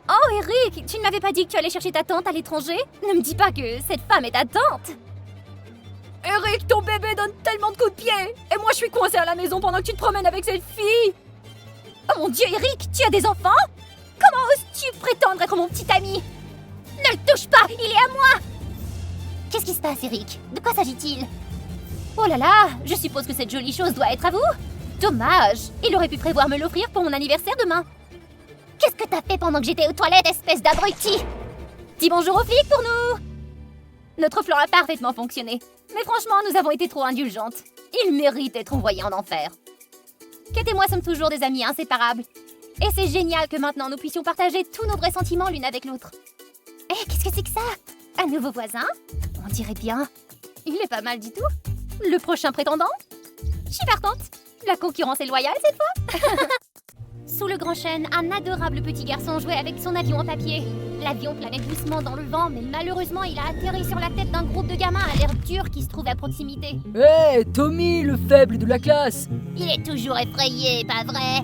Oh, Eric, tu ne m'avais pas dit que tu allais chercher ta tante à l'étranger? Ne me dis pas que cette femme est ta tante! Eric, ton bébé donne tellement de coups de pied! Et moi, je suis coincée à la maison pendant que tu te promènes avec cette fille! Oh mon Dieu, Eric, tu as des enfants? Comment oses-tu prétendre être mon petit ami? Ne le touche pas, il est à moi! Qu'est-ce qui se passe, Eric? De quoi s'agit-il? Oh là là, je suppose que cette jolie chose doit être à vous? Dommage, il aurait pu prévoir me l'offrir pour mon anniversaire demain. Qu'est-ce que t'as fait pendant que j'étais aux toilettes, espèce d'abruti? Dis bonjour aux flics pour nous! Notre plan a parfaitement fonctionné. Mais franchement, nous avons été trop indulgentes. Il mérite d'être envoyé en enfer. Kate et moi sommes toujours des amis inséparables. Et c'est génial que maintenant nous puissions partager tous nos vrais sentiments l'une avec l'autre. Eh, qu'est-ce que c'est que ça? Un nouveau voisin? On dirait bien. Il est pas mal du tout. Le prochain prétendant? Je suis partante. La concurrence est loyale cette fois. Sous le grand chêne, un adorable petit garçon jouait avec son avion en papier. L'avion planait doucement dans le vent, mais malheureusement, il a atterri sur la tête d'un groupe de gamins à l'air dur qui se trouve à proximité. Hé, Tommy, le faible de la classe! Il est toujours effrayé, pas vrai?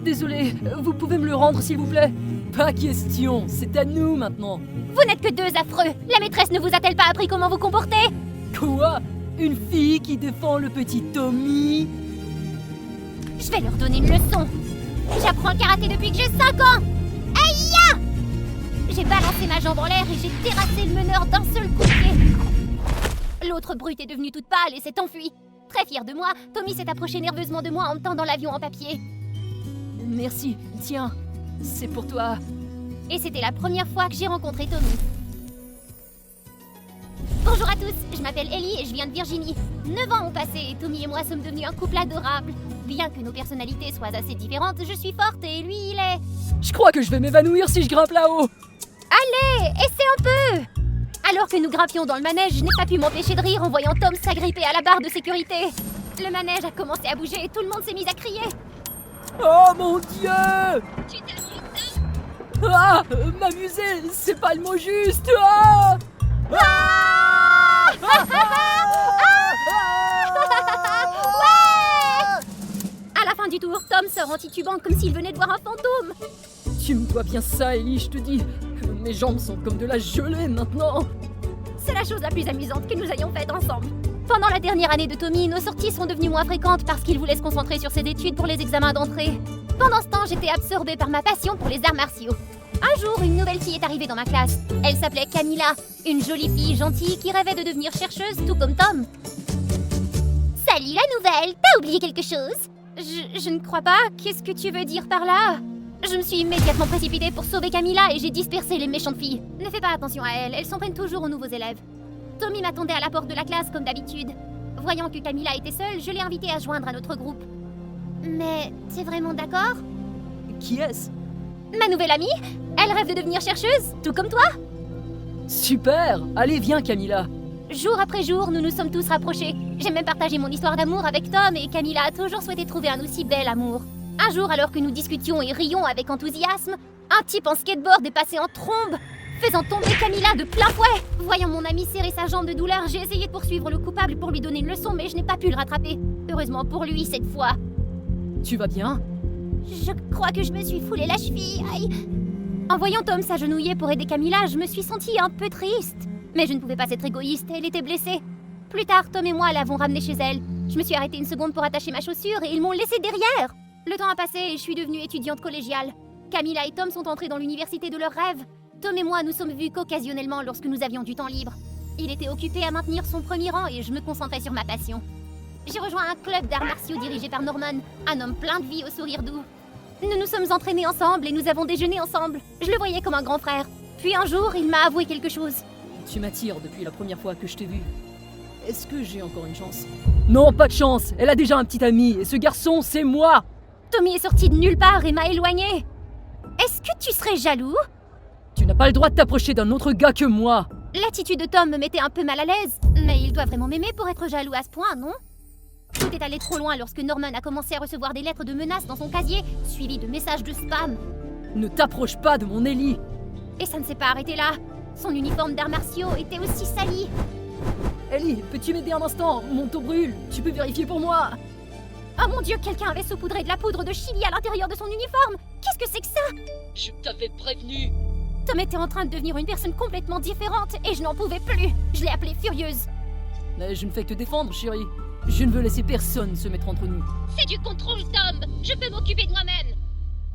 Désolé, vous pouvez me le rendre s'il vous plaît? Pas question, c'est à nous maintenant. Vous n'êtes que deux affreux. La maîtresse ne vous a-t-elle pas appris comment vous comporter? Quoi? Une fille qui défend le petit Tommy? Je vais leur donner une leçon. J'apprends le karaté depuis que j'ai 5 ans. Aïe! J'ai balancé ma jambe en l'air et j'ai terrassé le meneur d'un seul coup de pied. L'autre brute est devenue toute pâle et s'est enfuie. Très fière de moi, Tommy s'est approché nerveusement de moi en me tendant l'avion en papier. Merci, tiens, c'est pour toi. Et c'était la première fois que j'ai rencontré Tommy. Bonjour à tous, je m'appelle Ellie et je viens de Virginie. 9 ans ont passé et Tommy et moi sommes devenus un couple adorable. Bien que nos personnalités soient assez différentes, je suis forte et lui, il est... Je crois que je vais m'évanouir si je grimpe là-haut. Allez, essaie un peu! Alors que nous grimpions dans le manège, je n'ai pas pu m'empêcher de rire en voyant Tom s'agripper à la barre de sécurité. Le manège a commencé à bouger et tout le monde s'est mis à crier. Oh mon Dieu! Tu t'amuses? Ah! M'amuser, c'est pas le mot juste! Ah! Ouais! À la fin du tour, Tom sort en titubant comme s'il venait de voir un fantôme. Tu me dois bien ça, Ellie, je te dis. Mes jambes sont comme de la gelée maintenant. C'est la chose la plus amusante que nous ayons faite ensemble. Pendant la dernière année de Tommy, nos sorties sont devenues moins fréquentes parce qu'il voulait se concentrer sur ses études pour les examens d'entrée. Pendant ce temps, j'étais absorbée par ma passion pour les arts martiaux. Un jour, une nouvelle fille est arrivée dans ma classe. Elle s'appelait Camilla, une jolie fille gentille qui rêvait de devenir chercheuse, tout comme Tom. Salut la nouvelle, t'as oublié quelque chose? Je ne crois pas. Qu'est-ce que tu veux dire par là? Je me suis immédiatement précipitée pour sauver Camilla et j'ai dispersé les méchantes filles. Ne fais pas attention à elles, elles s'en prennent toujours aux nouveaux élèves. Tommy m'attendait à la porte de la classe comme d'habitude. Voyant que Camilla était seule, je l'ai invitée à se joindre à notre groupe. Mais t'es vraiment d'accord? Qui est-ce? Ma nouvelle amie? Elle rêve de devenir chercheuse, tout comme toi. Super! Allez, viens Camilla. Jour après jour, nous nous sommes tous rapprochés. J'ai même partagé mon histoire d'amour avec Tom et Camilla a toujours souhaité trouver un aussi bel amour. Un jour, alors que nous discutions et rions avec enthousiasme, un type en skateboard est passé en trombe, faisant tomber Camilla de plein fouet. Voyant mon ami serrer sa jambe de douleur, j'ai essayé de poursuivre le coupable pour lui donner une leçon, mais je n'ai pas pu le rattraper. Heureusement pour lui cette fois. Tu vas bien? Je crois que je me suis foulé la cheville. Aïe. En voyant Tom s'agenouiller pour aider Camilla, je me suis sentie un peu triste. Mais je ne pouvais pas être égoïste, elle était blessée. Plus tard, Tom et moi l'avons ramenée chez elle. Je me suis arrêtée une seconde pour attacher ma chaussure et ils m'ont laissée derrière. Le temps a passé et je suis devenue étudiante collégiale. Camilla et Tom sont entrés dans l'université de leurs rêves. Tom et moi nous sommes vus qu'occasionnellement lorsque nous avions du temps libre. Il était occupé à maintenir son premier rang et je me concentrais sur ma passion. J'ai rejoint un club d'arts martiaux dirigé par Norman, un homme plein de vie au sourire doux. Nous nous sommes entraînés ensemble et nous avons déjeuné ensemble. Je le voyais comme un grand frère. Puis un jour, il m'a avoué quelque chose. Tu m'attires depuis la première fois que je t'ai vu. Est-ce que j'ai encore une chance? Non, pas de chance. Elle a déjà un petit ami et ce garçon, c'est moi. Tommy est sorti de nulle part et m'a éloigné. Est-ce que tu serais jaloux? Tu n'as pas le droit de t'approcher d'un autre gars que moi. L'attitude de Tom me mettait un peu mal à l'aise. Mais il doit vraiment m'aimer pour être jaloux à ce point, non? Tout est allé trop loin lorsque Norman a commencé à recevoir des lettres de menaces dans son casier, suivies de messages de spam. Ne t'approche pas de mon Ellie. Et ça ne s'est pas arrêté là. Son uniforme d'arts martiaux était aussi sali. Ellie, peux-tu m'aider un instant? Mon dos brûle. Tu peux vérifier pour moi? Oh mon Dieu, quelqu'un avait saupoudré de la poudre de chili à l'intérieur de son uniforme. Qu'est-ce que c'est que ça? Je t'avais prévenu. Tom était en train de devenir une personne complètement différente et je n'en pouvais plus. Je l'ai appelée furieuse. Mais je ne fais que te défendre, chérie. Je ne veux laisser personne se mettre entre nous. C'est du contrôle, Tom. Je peux m'occuper de moi-même.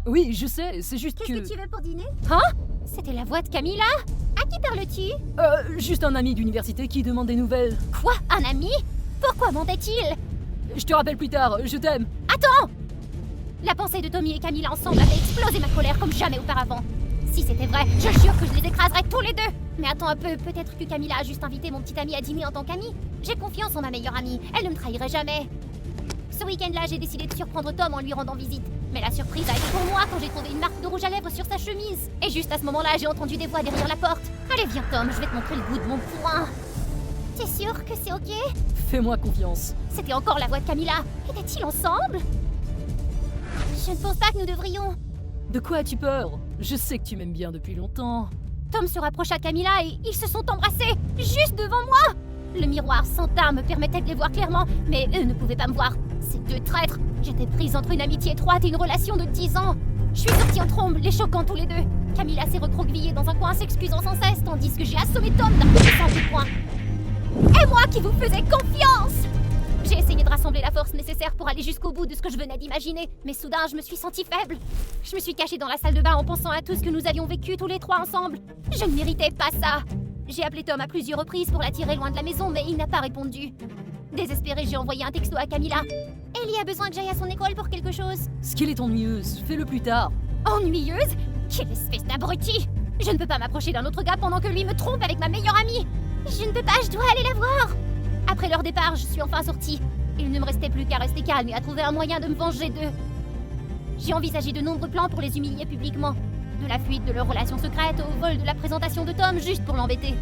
Oui, je sais, c'est juste Qu'est-ce que tu veux pour dîner? Hein? C'était la voix de Camilla? À qui parles-tu? Juste un ami d'université qui demande des nouvelles. Quoi? Un ami? Pourquoi mentait-il? Je te rappelle plus tard, je t'aime. Attends! La pensée de Tommy et Camilla ensemble avait explosé ma colère comme jamais auparavant. Si c'était vrai, je jure que je les écraserais tous les deux. Mais attends un peu, peut-être que Camilla a juste invité mon petit ami à dîner en tant qu'ami. J'ai confiance en ma meilleure amie, elle ne me trahirait jamais. Ce week-end-là, j'ai décidé de surprendre Tom en lui rendant visite. Mais la surprise a été pour moi quand j'ai trouvé une marque de rouge à lèvres sur sa chemise. Et juste à ce moment-là, j'ai entendu des voix derrière la porte. Allez, viens Tom, je vais te montrer le bout de mon poing. T'es sûr que c'est ok? Fais-moi confiance. C'était encore la voix de Camilla. Étaient-ils ensemble? Je ne pense pas que nous devrions... De quoi as-tu peur? Je sais que tu m'aimes bien depuis longtemps. Tom se rapprocha de Camilla et ils se sont embrassés, juste devant moi. Le miroir sans teint me permettait de les voir clairement, mais eux ne pouvaient pas me voir. Ces deux traîtres. J'étais prise entre une amitié étroite et une relation de 10 ans. Je suis sortie en trombe, les choquant tous les deux. Camilla s'est recroquevillée dans un coin s'excusant sans cesse, tandis que j'ai assommé Tom d'un puissant coup de poing. Et moi qui vous faisais confiance! J'ai essayé de rassembler la force nécessaire pour aller jusqu'au bout de ce que je venais d'imaginer, mais soudain je me suis sentie faible. Je me suis cachée dans la salle de bain en pensant à tout ce que nous avions vécu tous les trois ensemble. Je ne méritais pas ça. J'ai appelé Tom à plusieurs reprises pour l'attirer loin de la maison, mais il n'a pas répondu. Désespérée, j'ai envoyé un texto à Camilla. Ellie a besoin que j'aille à son école pour quelque chose. Ce qu'elle est ennuyeuse, fais-le plus tard. Ennuyeuse? Quelle espèce d'abruti! Je ne peux pas m'approcher d'un autre gars pendant que lui me trompe avec ma meilleure amie. Je ne peux pas, je dois aller la voir. Après leur départ, je suis enfin sortie. Il ne me restait plus qu'à rester calme et à trouver un moyen de me venger d'eux. J'ai envisagé de nombreux plans pour les humilier publiquement. De la fuite de leur relation secrète au vol de la présentation de Tom juste pour l'embêter.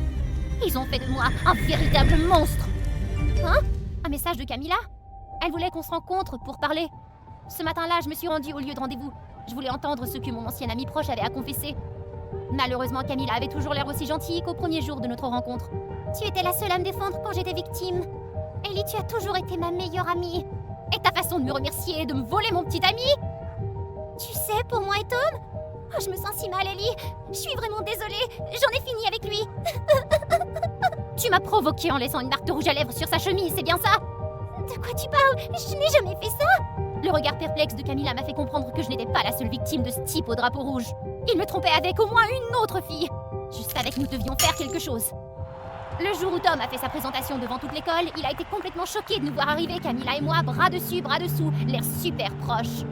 Ils ont fait de moi un véritable monstre. Hein? Un message de Camilla? Elle voulait qu'on se rencontre pour parler. Ce matin-là, je me suis rendue au lieu de rendez-vous. Je voulais entendre ce que mon ancien ami proche avait à confesser. Malheureusement, Camilla avait toujours l'air aussi gentille qu'au premier jour de notre rencontre. Tu étais la seule à me défendre quand j'étais victime. Ellie, tu as toujours été ma meilleure amie. Et ta façon de me remercier et de me voler mon petit ami? Tu sais, pour moi et Tom... Oh, je me sens si mal, Ellie. Je suis vraiment désolée. J'en ai fini avec lui. Tu m'as provoqué en laissant une marque de rouge à lèvres sur sa chemise, c'est bien ça? De quoi tu parles? Je n'ai jamais fait ça. Le regard perplexe de Camilla m'a fait comprendre que je n'étais pas la seule victime de ce type au drapeau rouge. Il me trompait avec au moins une autre fille. Je savais que nous devions faire quelque chose. Le jour où Tom a fait sa présentation devant toute l'école, il a été complètement choqué de nous voir arriver, Camilla et moi, bras dessus, bras dessous, l'air super proches.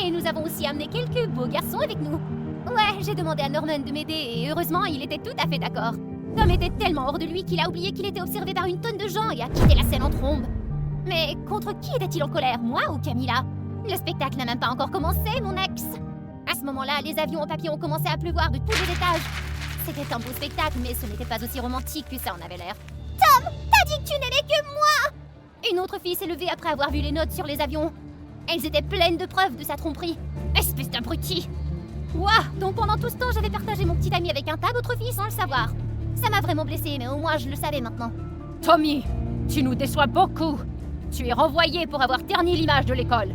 Et nous avons aussi amené quelques beaux garçons avec nous. Ouais, j'ai demandé à Norman de m'aider et heureusement, il était tout à fait d'accord. Tom était tellement hors de lui qu'il a oublié qu'il était observé par une tonne de gens et a quitté la scène en trombe. Mais contre qui était-il en colère, moi ou Camilla? Le spectacle n'a même pas encore commencé, mon ex. À ce moment-là, les avions en papier ont commencé à pleuvoir de tous les étages. C'était un beau spectacle, mais ce n'était pas aussi romantique que ça en avait l'air. Tom, t'as dit que tu n'aimais que moi! Une autre fille s'est levée après avoir vu les notes sur les avions. Elles étaient pleines de preuves de sa tromperie. Espèce d'abruti! Ouah, donc pendant tout ce temps, j'avais partagé mon petit ami avec un tas d'autres filles sans le savoir. Ça m'a vraiment blessée, mais au moins je le savais maintenant. Tommy, tu nous déçois beaucoup. Tu es renvoyé pour avoir terni l'image de l'école.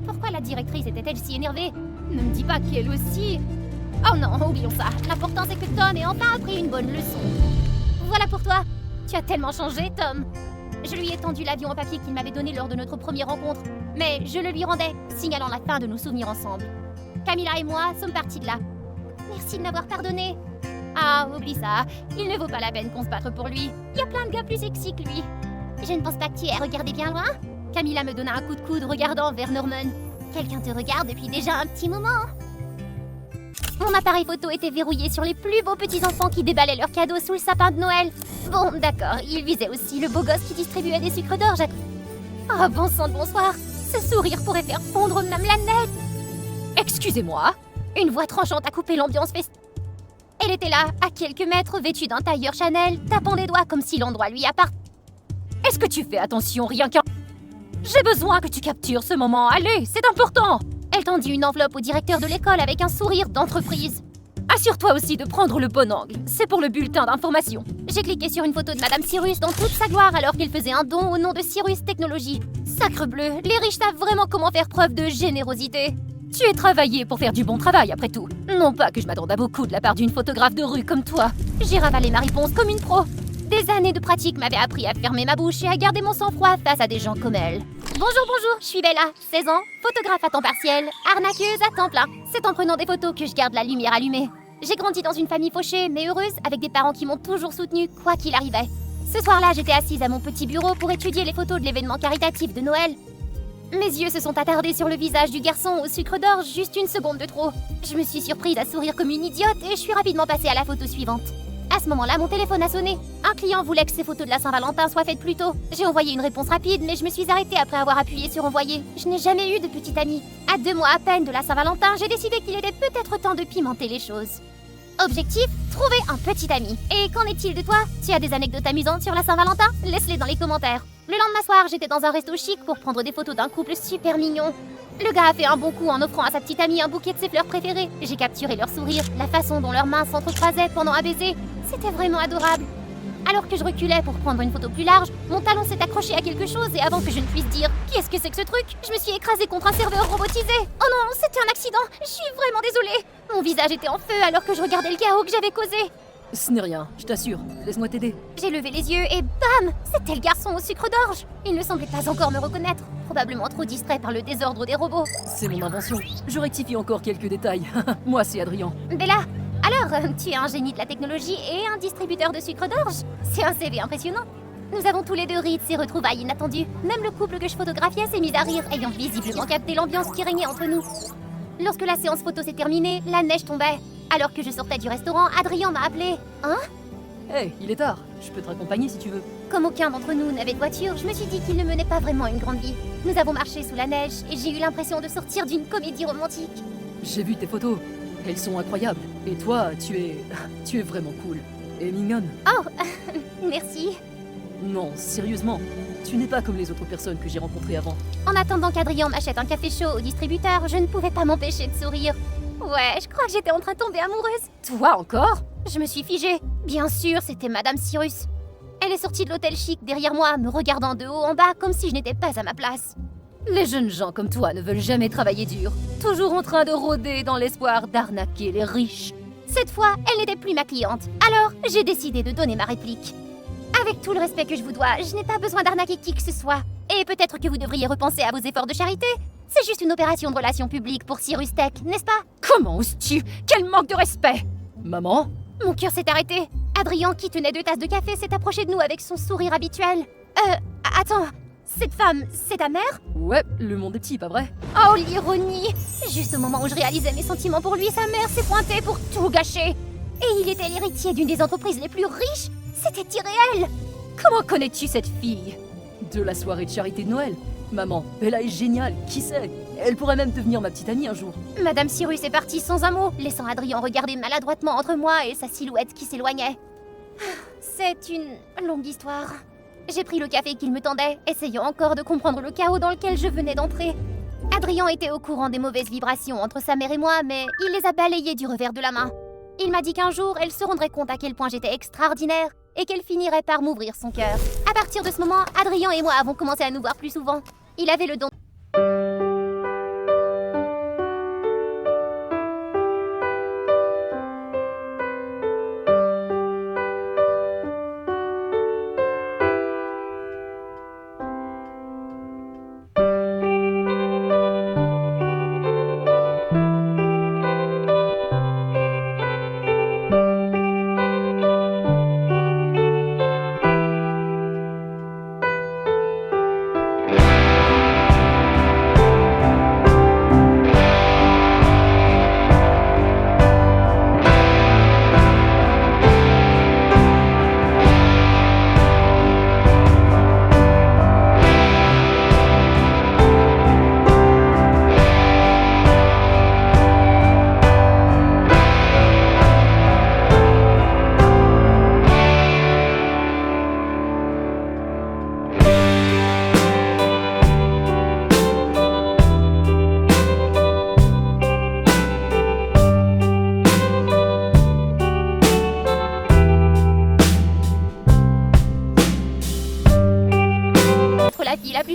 Pourquoi la directrice était-elle si énervée? Ne me dis pas qu'elle aussi... Oh non, oublions ça. L'important c'est que Tom ait enfin appris une bonne leçon. Voilà pour toi. Tu as tellement changé, Tom. Je lui ai tendu l'avion en papier qu'il m'avait donné lors de notre première rencontre, mais je le lui rendais, signalant la fin de nos souvenirs ensemble. Camilla et moi sommes partis de là. Merci de m'avoir pardonné. Ah, oublie ça, il ne vaut pas la peine qu'on se batte pour lui. Il y a plein de gars plus sexy que lui. Je ne pense pas que tu aies regardé bien loin. Camilla me donna un coup de coude regardant vers Norman. Quelqu'un te regarde depuis déjà un petit moment. Mon appareil photo était verrouillé sur les plus beaux petits-enfants qui déballaient leurs cadeaux sous le sapin de Noël. Bon, d'accord, il visait aussi le beau gosse qui distribuait des sucres d'orge. Ah, bon sang de bonsoir. Ce sourire pourrait faire fondre même la neige. Excusez-moi. Une voix tranchante a coupé l'ambiance festive. Elle était là, à quelques mètres, vêtue d'un tailleur Chanel, tapant des doigts comme si l'endroit lui appartenait. Est-ce que tu fais attention rien qu'à... J'ai besoin que tu captures ce moment, allez, c'est important. Elle tendit une enveloppe au directeur de l'école avec un sourire d'entreprise. Assure-toi aussi de prendre le bon angle, c'est pour le bulletin d'information. J'ai cliqué sur une photo de Madame Cyrus dans toute sa gloire alors qu'elle faisait un don au nom de Cyrus Technologies. Sacre bleu, les riches savent vraiment comment faire preuve de générosité. Tu es travaillé pour faire du bon travail après tout. Non pas que je m'attende à beaucoup de la part d'une photographe de rue comme toi. J'ai ravalé ma réponse comme une pro. Des années de pratique m'avaient appris à fermer ma bouche et à garder mon sang-froid face à des gens comme elle. Bonjour, je suis Bella, 16 ans, photographe à temps partiel, arnaqueuse à temps plein. C'est en prenant des photos que je garde la lumière allumée. J'ai grandi dans une famille fauchée mais heureuse avec des parents qui m'ont toujours soutenue quoi qu'il arrivait. Ce soir-là, j'étais assise à mon petit bureau pour étudier les photos de l'événement caritatif de Noël. Mes yeux se sont attardés sur le visage du garçon au sucre d'orge juste une seconde de trop. Je me suis surprise à sourire comme une idiote et je suis rapidement passée à la photo suivante. À ce moment-là, mon téléphone a sonné. Un client voulait que ses photos de la Saint-Valentin soient faites plus tôt. J'ai envoyé une réponse rapide, mais je me suis arrêtée après avoir appuyé sur envoyer. Je n'ai jamais eu de petite amie. À 2 mois à peine de la Saint-Valentin, j'ai décidé qu'il était peut-être temps de pimenter les choses. Objectif, trouver un petit ami. Et qu'en est-il de toi? Tu as des anecdotes amusantes sur la Saint-Valentin? Laisse-les dans les commentaires. Le lendemain soir, j'étais dans un resto chic pour prendre des photos d'un couple super mignon. Le gars a fait un bon coup en offrant à sa petite amie un bouquet de ses fleurs préférées. J'ai capturé leur sourire, la façon dont leurs mains s'entrecroisaient pendant un baiser. C'était vraiment adorable. Alors que je reculais pour prendre une photo plus large, mon talon s'est accroché à quelque chose et avant que je ne puisse dire « Qu'est-ce que c'est que ce truc ?», je me suis écrasée contre un serveur robotisé. Oh non, c'était un accident. Je suis vraiment désolée. Mon visage était en feu alors que je regardais le chaos que j'avais causé. Ce n'est rien, je t'assure. Laisse-moi t'aider. J'ai levé les yeux et bam, c'était le garçon au sucre d'orge. Il ne semblait pas encore me reconnaître, probablement trop distrait par le désordre des robots. C'est mon invention. Je rectifie encore quelques détails. Moi, c'est Adrien. Bella, alors, tu es un génie de la technologie et un distributeur de sucre d'orge. C'est un CV impressionnant. Nous avons tous les deux ri de ces retrouvailles inattendues. Même le couple que je photographiais s'est mis à rire, ayant visiblement capté l'ambiance qui régnait entre nous. Lorsque la séance photo s'est terminée, la neige tombait. Alors que je sortais du restaurant, Adrien m'a appelé. Hein? Hey, il est tard. Je peux te raccompagner si tu veux. Comme aucun d'entre nous n'avait de voiture, je me suis dit qu'il ne menait pas vraiment une grande vie. Nous avons marché sous la neige et j'ai eu l'impression de sortir d'une comédie romantique. J'ai vu tes photos. Elles sont incroyables. Et toi, tu es vraiment cool. Et mignonne. Oh, merci. Non, sérieusement. Tu n'es pas comme les autres personnes que j'ai rencontrées avant. En attendant qu'Adrien m'achète un café chaud au distributeur, je ne pouvais pas m'empêcher de sourire. Ouais, je crois que j'étais en train de tomber amoureuse. Toi encore? Je me suis figée. Bien sûr, c'était Madame Cyrus. Elle est sortie de l'hôtel chic derrière moi, me regardant de haut en bas comme si je n'étais pas à ma place. Les jeunes gens comme toi ne veulent jamais travailler dur, toujours en train de rôder dans l'espoir d'arnaquer les riches. Cette fois, elle n'était plus ma cliente. Alors, j'ai décidé de donner ma réplique. Avec tout le respect que je vous dois, je n'ai pas besoin d'arnaquer qui que ce soit. Et peut-être que vous devriez repenser à vos efforts de charité. C'est juste une opération de relations publiques pour Cyrus Tech, n'est-ce pas? Comment oses-tu? Quel manque de respect! Maman? Mon cœur s'est arrêté. Adrien, qui tenait 2 tasses de café, s'est approché de nous avec son sourire habituel. Attends, cette femme, c'est ta mère? Ouais, le monde est petit, pas vrai? Oh, l'ironie! Juste au moment où je réalisais mes sentiments pour lui, sa mère s'est pointée pour tout gâcher. Et il était l'héritier d'une des entreprises les plus riches. C'était irréel. Comment connais-tu cette fille? De la soirée de charité de Noël. Maman, Bella est géniale, qui sait? Elle pourrait même devenir ma petite amie un jour. Madame Cyrus est partie sans un mot, laissant Adrien regarder maladroitement entre moi et sa silhouette qui s'éloignait. C'est une longue histoire. J'ai pris le café qu'il me tendait, essayant encore de comprendre le chaos dans lequel je venais d'entrer. Adrien était au courant des mauvaises vibrations entre sa mère et moi, mais il les a balayées du revers de la main. Il m'a dit qu'un jour, elle se rendrait compte à quel point j'étais extraordinaire et qu'elle finirait par m'ouvrir son cœur. À partir de ce moment, Adrien et moi avons commencé à nous voir plus souvent. Il avait le don...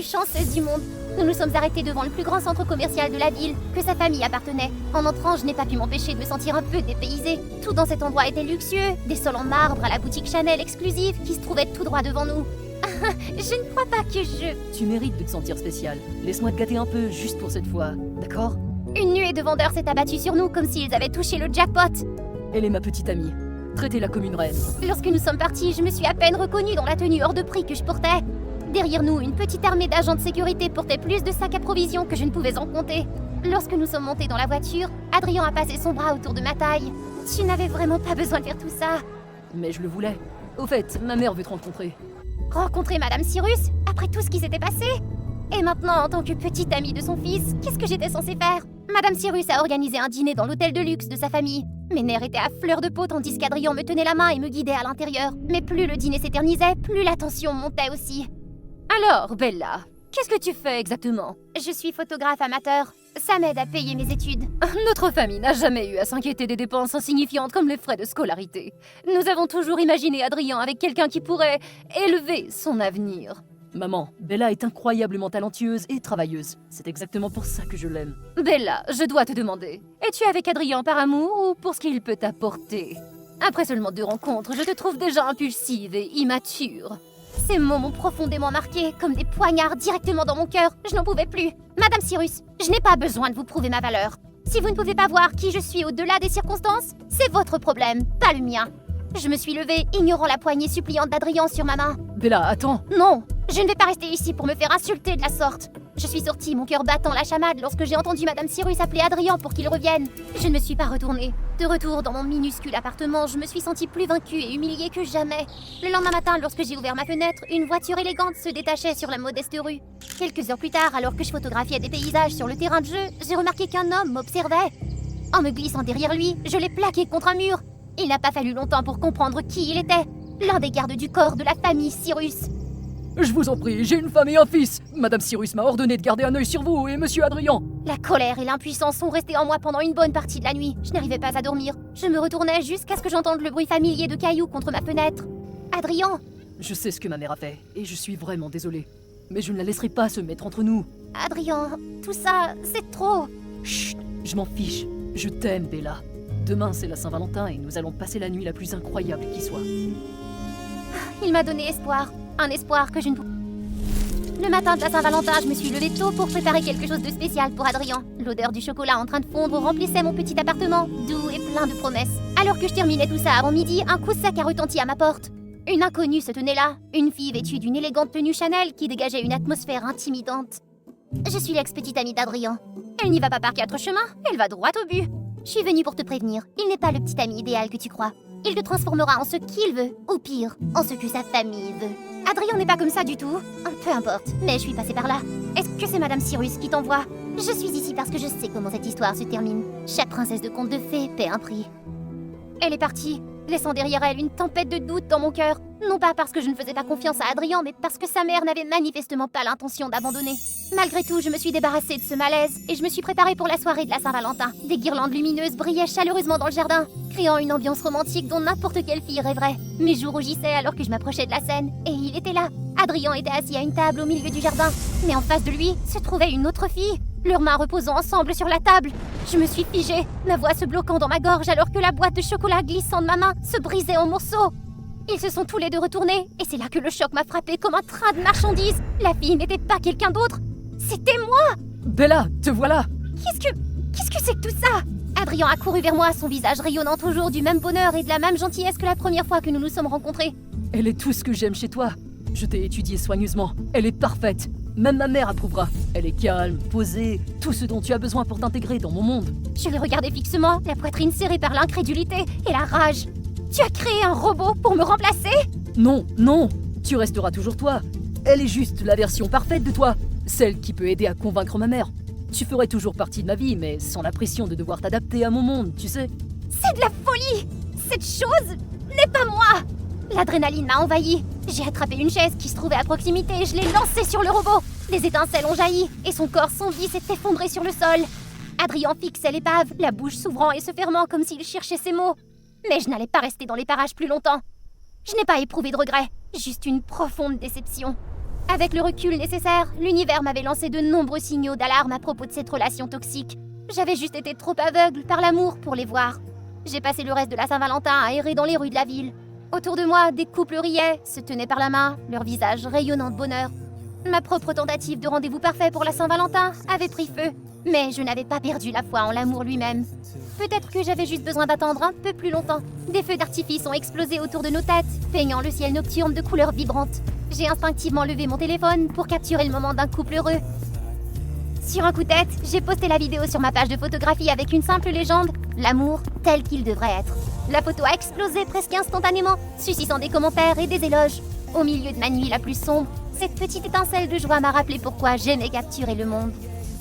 plus chanceuse du monde. Nous nous sommes arrêtés devant le plus grand centre commercial de la ville, que sa famille appartenait. En entrant, je n'ai pas pu m'empêcher de me sentir un peu dépaysée. Tout dans cet endroit était luxueux, des sols en marbre à la boutique Chanel exclusive qui se trouvait tout droit devant nous. Je ne crois pas que je... Tu mérites de te sentir spécial. Laisse-moi te gâter un peu, juste pour cette fois, d'accord? Une nuée de vendeurs s'est abattue sur nous comme s'ils avaient touché le jackpot. Elle est ma petite amie. Traitez-la comme une reine. Lorsque nous sommes partis, je me suis à peine reconnue dans la tenue hors de prix que je portais. Derrière nous, une petite armée d'agents de sécurité portait plus de sacs à provisions que je ne pouvais en compter. Lorsque nous sommes montés dans la voiture, Adrien a passé son bras autour de ma taille. Tu n'avais vraiment pas besoin de faire tout ça. Mais je le voulais. Au fait, ma mère veut te rencontrer. Rencontrer Madame Cyrus, après tout ce qui s'était passé? Et maintenant, en tant que petite amie de son fils, qu'est-ce que j'étais censée faire? Madame Cyrus a organisé un dîner dans l'hôtel de luxe de sa famille. Mes nerfs étaient à fleur de peau tandis qu'Adrien me tenait la main et me guidait à l'intérieur. Mais plus le dîner s'éternisait, plus la tension montait aussi. Alors, Bella, qu'est-ce que tu fais exactement? Je suis photographe amateur. Ça m'aide à payer mes études. Notre famille n'a jamais eu à s'inquiéter des dépenses insignifiantes comme les frais de scolarité. Nous avons toujours imaginé Adrien avec quelqu'un qui pourrait élever son avenir. Maman, Bella est incroyablement talentueuse et travailleuse. C'est exactement pour ça que je l'aime. Bella, je dois te demander, es-tu avec Adrien par amour ou pour ce qu'il peut t'apporter? Après seulement 2 rencontres, je te trouve déjà impulsive et immature. Ces mots m'ont profondément marqué, comme des poignards directement dans mon cœur. Je n'en pouvais plus. Madame Cyrus, je n'ai pas besoin de vous prouver ma valeur. Si vous ne pouvez pas voir qui je suis au-delà des circonstances, c'est votre problème, pas le mien. Je me suis levée, ignorant la poignée suppliante d'Adrien sur ma main. Bella, attends. Non, je ne vais pas rester ici pour me faire insulter de la sorte. Je suis sortie, mon cœur battant la chamade lorsque j'ai entendu Madame Cyrus appeler Adrien pour qu'il revienne. Je ne me suis pas retournée. De retour dans mon minuscule appartement, je me suis sentie plus vaincue et humiliée que jamais. Le lendemain matin, lorsque j'ai ouvert ma fenêtre, une voiture élégante se détachait sur la modeste rue. Quelques heures plus tard, alors que je photographiais des paysages sur le terrain de jeu, j'ai remarqué qu'un homme m'observait. En me glissant derrière lui, je l'ai plaqué contre un mur. Il n'a pas fallu longtemps pour comprendre qui il était. L'un des gardes du corps de la famille Cyrus. Je vous en prie, j'ai une femme et un fils. Madame Cyrus m'a ordonné de garder un œil sur vous et Monsieur Adrien. La colère et l'impuissance sont restés en moi pendant une bonne partie de la nuit. Je n'arrivais pas à dormir. Je me retournais jusqu'à ce que j'entende le bruit familier de cailloux contre ma fenêtre. Adrien! Je sais ce que ma mère a fait et je suis vraiment désolée. Mais je ne la laisserai pas se mettre entre nous. Adrien, tout ça, c'est trop. Chut, je m'en fiche. Je t'aime, Bella. Demain, c'est la Saint-Valentin et nous allons passer la nuit la plus incroyable qui soit. Il m'a donné espoir. Un espoir que je ne pouvais... Le matin de la Saint-Valentin, je me suis levée tôt pour préparer quelque chose de spécial pour Adrien. L'odeur du chocolat en train de fondre remplissait mon petit appartement, doux et plein de promesses. Alors que je terminais tout ça avant midi, un coup sec a retenti à ma porte. Une inconnue se tenait là, une fille vêtue d'une élégante tenue Chanel qui dégageait une atmosphère intimidante. Je suis l'ex-petite amie d'Adrien. Elle n'y va pas par 4 chemins, elle va droit au but. Je suis venue pour te prévenir, il n'est pas le petit ami idéal que tu crois. Il te transformera en ce qu'il veut, ou pire, en ce que sa famille veut. Adrien n'est pas comme ça du tout. Peu importe, mais je suis passée par là. Est-ce que c'est Madame Cyrus qui t'envoie? Je suis ici parce que je sais comment cette histoire se termine. Chaque princesse de conte de fées paie un prix. Elle est partie, laissant derrière elle une tempête de doute dans mon cœur. Non pas parce que je ne faisais pas confiance à Adrien, mais parce que sa mère n'avait manifestement pas l'intention d'abandonner. Malgré tout, je me suis débarrassée de ce malaise et je me suis préparée pour la soirée de la Saint-Valentin. Des guirlandes lumineuses brillaient chaleureusement dans le jardin, créant une ambiance romantique dont n'importe quelle fille rêverait. Mes joues rougissaient alors que je m'approchais de la scène, et il était là. Adrien était assis à une table au milieu du jardin, mais en face de lui se trouvait une autre fille, leurs mains reposant ensemble sur la table. Je me suis figée, ma voix se bloquant dans ma gorge alors que la boîte de chocolat glissant de ma main se brisait en morceaux. Ils se sont tous les deux retournés, et c'est là que le choc m'a frappé comme un train de marchandises. La fille n'était pas quelqu'un d'autre, c'était moi. Bella, te voilà. Qu'est-ce que c'est que tout ça? Adrien a couru vers moi, son visage rayonnant toujours du même bonheur et de la même gentillesse que la première fois que nous nous sommes rencontrés. Elle est tout ce que j'aime chez toi. Je t'ai étudiée soigneusement. Elle est parfaite. Même ma mère approuvera. Elle est calme, posée, tout ce dont tu as besoin pour t'intégrer dans mon monde. Je le regardais fixement, la poitrine serrée par l'incrédulité et la rage. Tu as créé un robot pour me remplacer? Non, non, tu resteras toujours toi. Elle est juste la version parfaite de toi. Celle qui peut aider à convaincre ma mère. Tu ferais toujours partie de ma vie, mais sans la pression de devoir t'adapter à mon monde, tu sais. C'est de la folie! Cette chose n'est pas moi! L'adrénaline m'a envahi. J'ai attrapé une chaise qui se trouvait à proximité et je l'ai lancée sur le robot. Des étincelles ont jailli et son corps sans vie s'est effondré sur le sol. Adrien fixait l'épave, la bouche s'ouvrant et se fermant comme s'il cherchait ses mots. Mais je n'allais pas rester dans les parages plus longtemps. Je n'ai pas éprouvé de regret, juste une profonde déception. Avec le recul nécessaire, l'univers m'avait lancé de nombreux signaux d'alarme à propos de cette relation toxique. J'avais juste été trop aveugle par l'amour pour les voir. J'ai passé le reste de la Saint-Valentin à errer dans les rues de la ville. Autour de moi, des couples riaient, se tenaient par la main, leur visage rayonnant de bonheur. Ma propre tentative de rendez-vous parfait pour la Saint-Valentin avait pris feu, mais je n'avais pas perdu la foi en l'amour lui-même. Peut-être que j'avais juste besoin d'attendre un peu plus longtemps. Des feux d'artifice ont explosé autour de nos têtes, peignant le ciel nocturne de couleurs vibrantes. J'ai instinctivement levé mon téléphone pour capturer le moment d'un couple heureux. Sur un coup de tête, j'ai posté la vidéo sur ma page de photographie avec une simple légende, l'amour tel qu'il devrait être. La photo a explosé presque instantanément, suscitant des commentaires et des éloges. Au milieu de ma nuit la plus sombre, cette petite étincelle de joie m'a rappelé pourquoi j'aimais capturer le monde.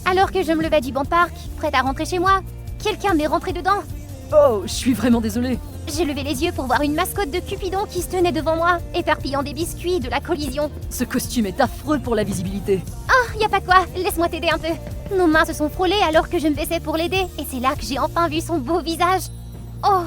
Alors que je me levais du banc de parc, prête à rentrer chez moi, quelqu'un m'est rentré dedans. Oh, je suis vraiment désolé. J'ai levé les yeux pour voir une mascotte de Cupidon qui se tenait devant moi, éparpillant des biscuits de la collision. Ce costume est affreux pour la visibilité. Y a pas de quoi, laisse-moi t'aider un peu. Nos mains se sont frôlées alors que je me baissais pour l'aider, et c'est là que j'ai enfin vu son beau visage. Oh,